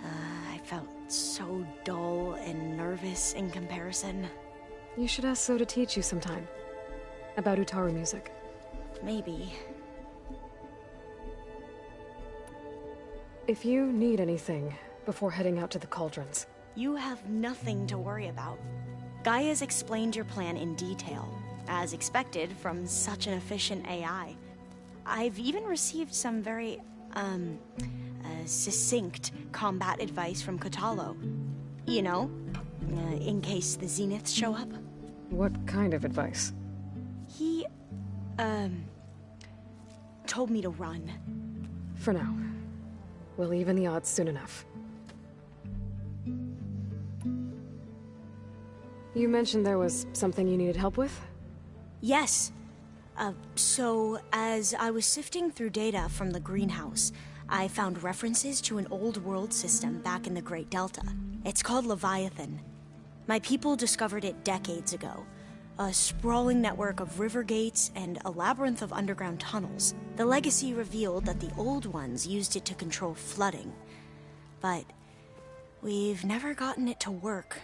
I felt so dull and nervous in comparison. You should ask Zoe to teach you sometime. About Utaru music. Maybe. If you need anything before heading out to the cauldrons. You have nothing to worry about. Gaia's explained your plan in detail, as expected from such an efficient AI. I've even received some very, succinct combat advice from Kotalo. You know, in case the Zeniths show up. What kind of advice? He, told me to run. For now. We'll even the odds soon enough. You mentioned there was something you needed help with? Yes. So, as I was sifting through data from the greenhouse, I found references to an old world system back in the Great Delta. It's called Leviathan. My people discovered it decades ago. A sprawling network of river gates and a labyrinth of underground tunnels. The legacy revealed that the old ones used it to control flooding. But we've never gotten it to work.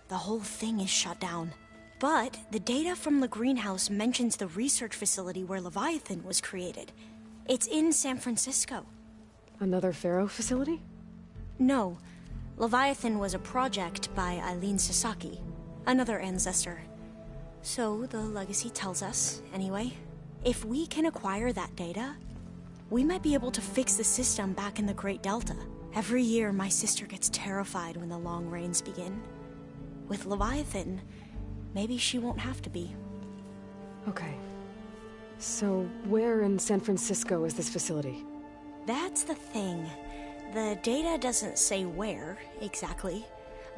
The whole thing is shut down. But the data from the greenhouse mentions the research facility where Leviathan was created. It's in San Francisco. Another Faro facility? No. Leviathan was a project by Eileen Sasaki, another ancestor. So the legacy tells us, anyway. If we can acquire that data, we might be able to fix the system back in the Great Delta. Every year, my sister gets terrified when the long rains begin. With Leviathan, maybe she won't have to be. Okay. So, where in San Francisco is this facility? That's the thing. The data doesn't say where, exactly.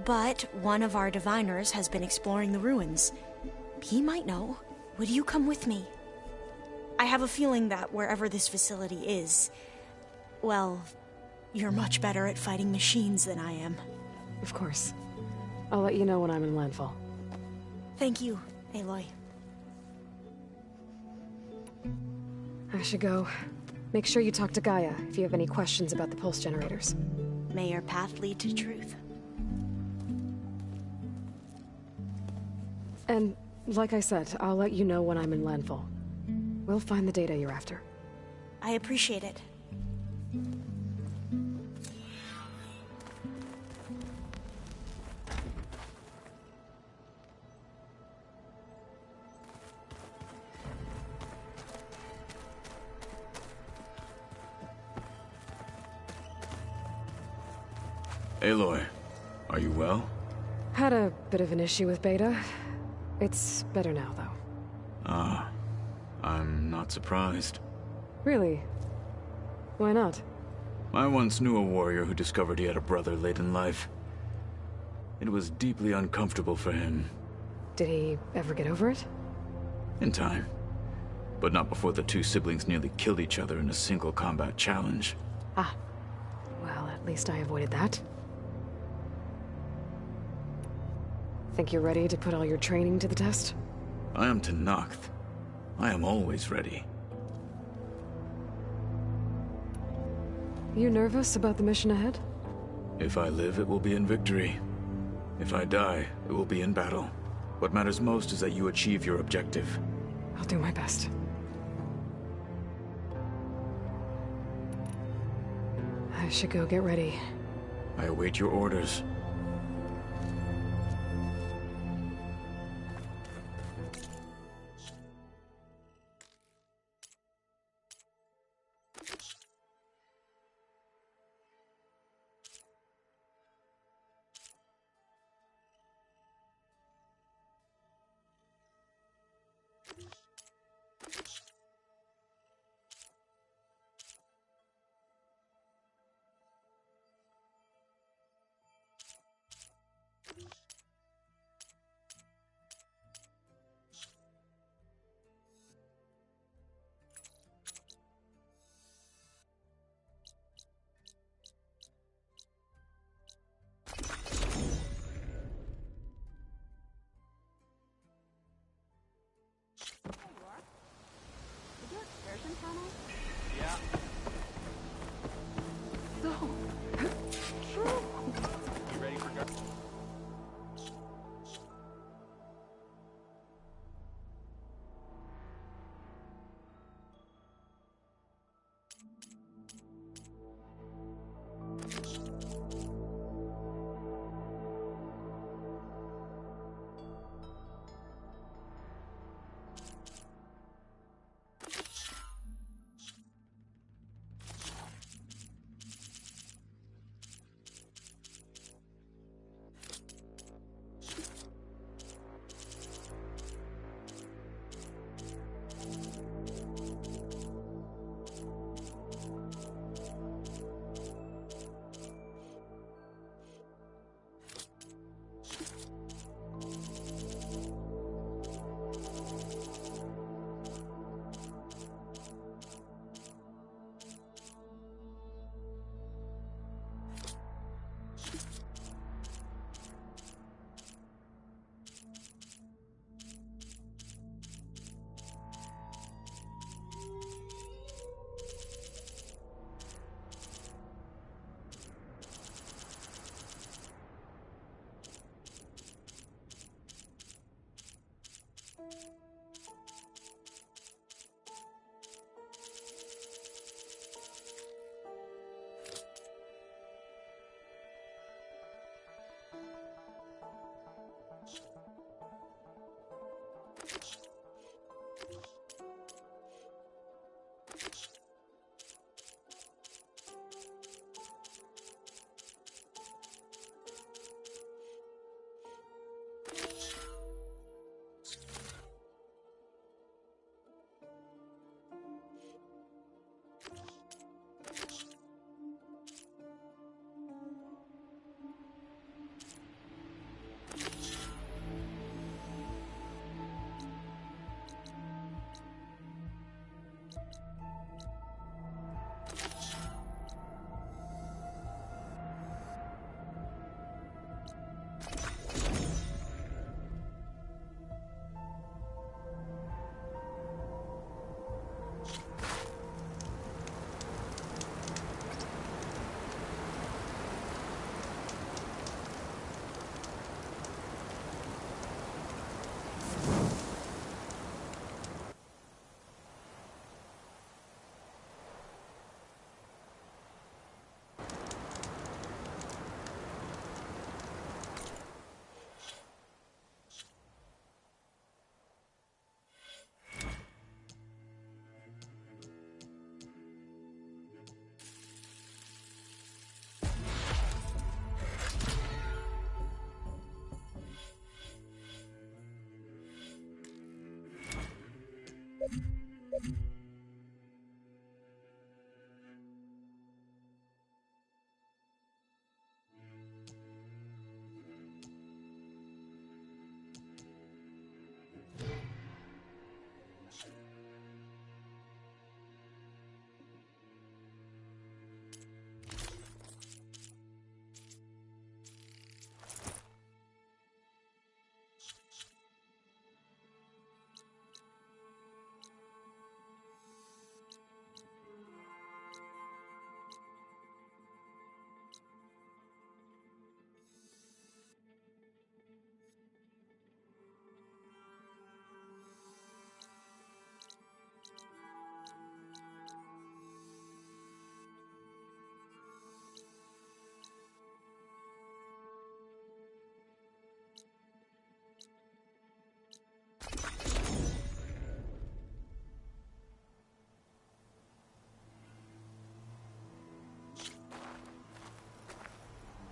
But one of our diviners has been exploring the ruins. He might know. Would you come with me? I have a feeling that wherever this facility is, well, you're much better at fighting machines than I am. Of course. I'll let you know when I'm in landfall. Thank you, Aloy. I should go. Make sure you talk to Gaia if you have any questions about the pulse generators. May your path lead to truth. And, like I said, I'll let you know when I'm in landfall. We'll find the data you're after. I appreciate it. Aloy, are you well? Had a bit of an issue with Beta. It's better now, though. Ah, I'm not surprised. Really? Why not? I once knew a warrior who discovered he had a brother late in life. It was deeply uncomfortable for him. Did he ever get over it? In time. but not before the two siblings nearly killed each other in a single combat challenge. Ah. Well, at least I avoided that. Think you're ready to put all your training to the test? I am to Noct. I am always ready. You nervous about the mission ahead? If I live, it will be in victory. If I die, it will be in battle. What matters most is that you achieve your objective. I'll do my best. I should go get ready. I await your orders.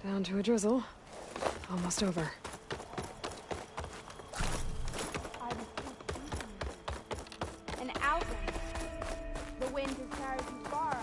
Down to a drizzle. Almost over. An outland. The wind has carried you far.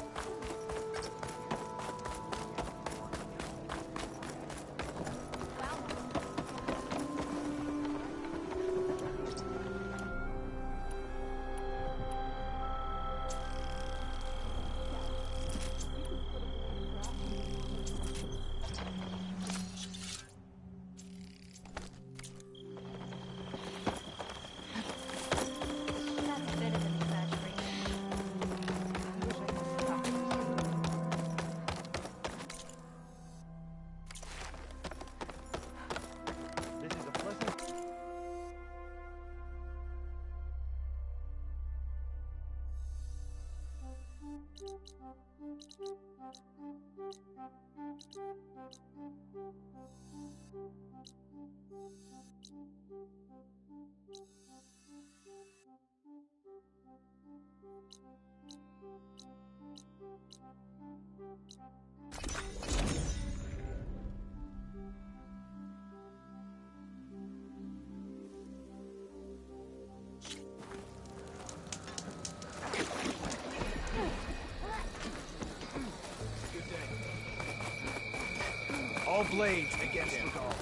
All blades against the call.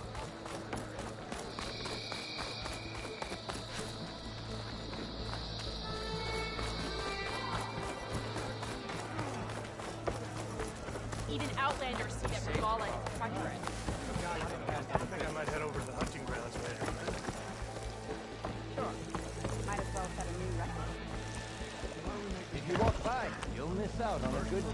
Even Outlanders see that Regala is treacherous. I think I might head over to the hunting grounds later. Sure. Might as well set a new record. If you walk by, you'll miss out on a good...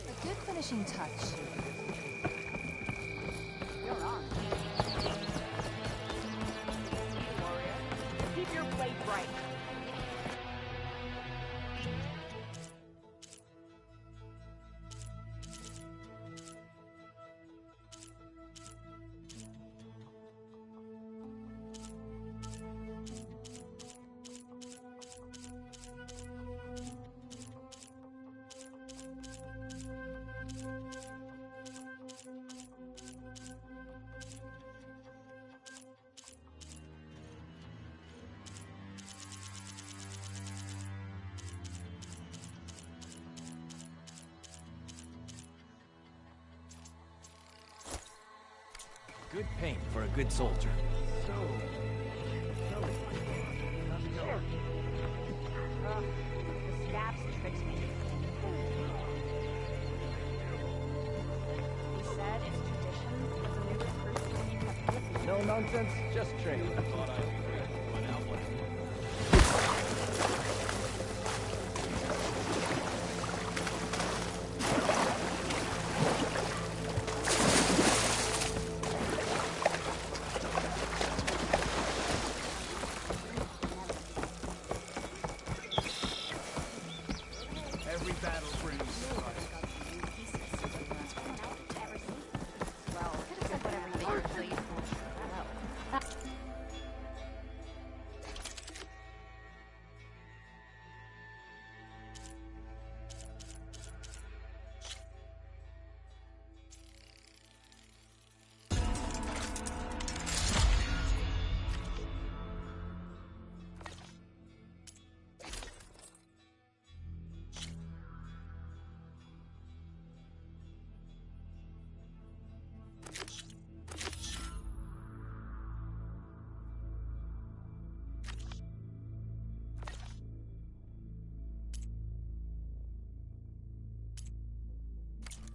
A good finishing touch. You're on. Warrior, keep your blade bright. Good paint for a good soldier. The scabs tricks me. He said it's tradition as a new recruit. No nonsense, just training. Every battle brings Well, could have said whatever you want, please.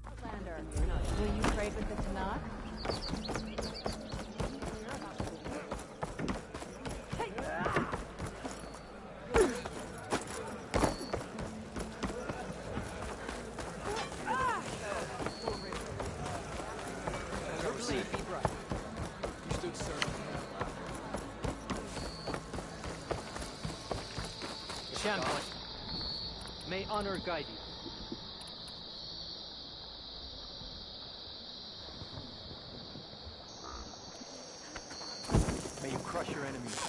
Outlander, will you trade with the Tanakh? Champion, may honor guide you. May you crush your enemies.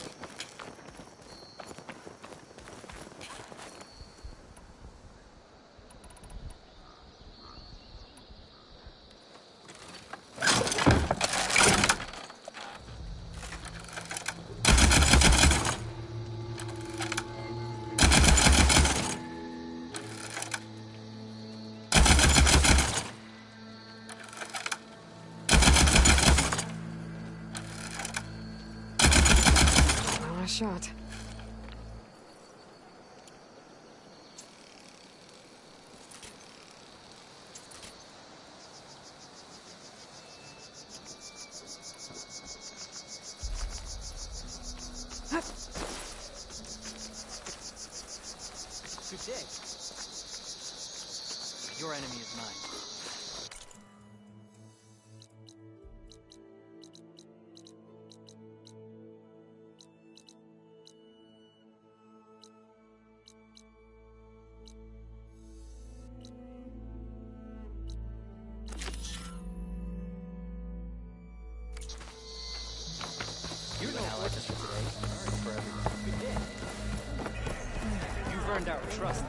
Shot. Good. Your enemy is mine. You're no fortress for today. For everyone. Good day. You've earned our trust.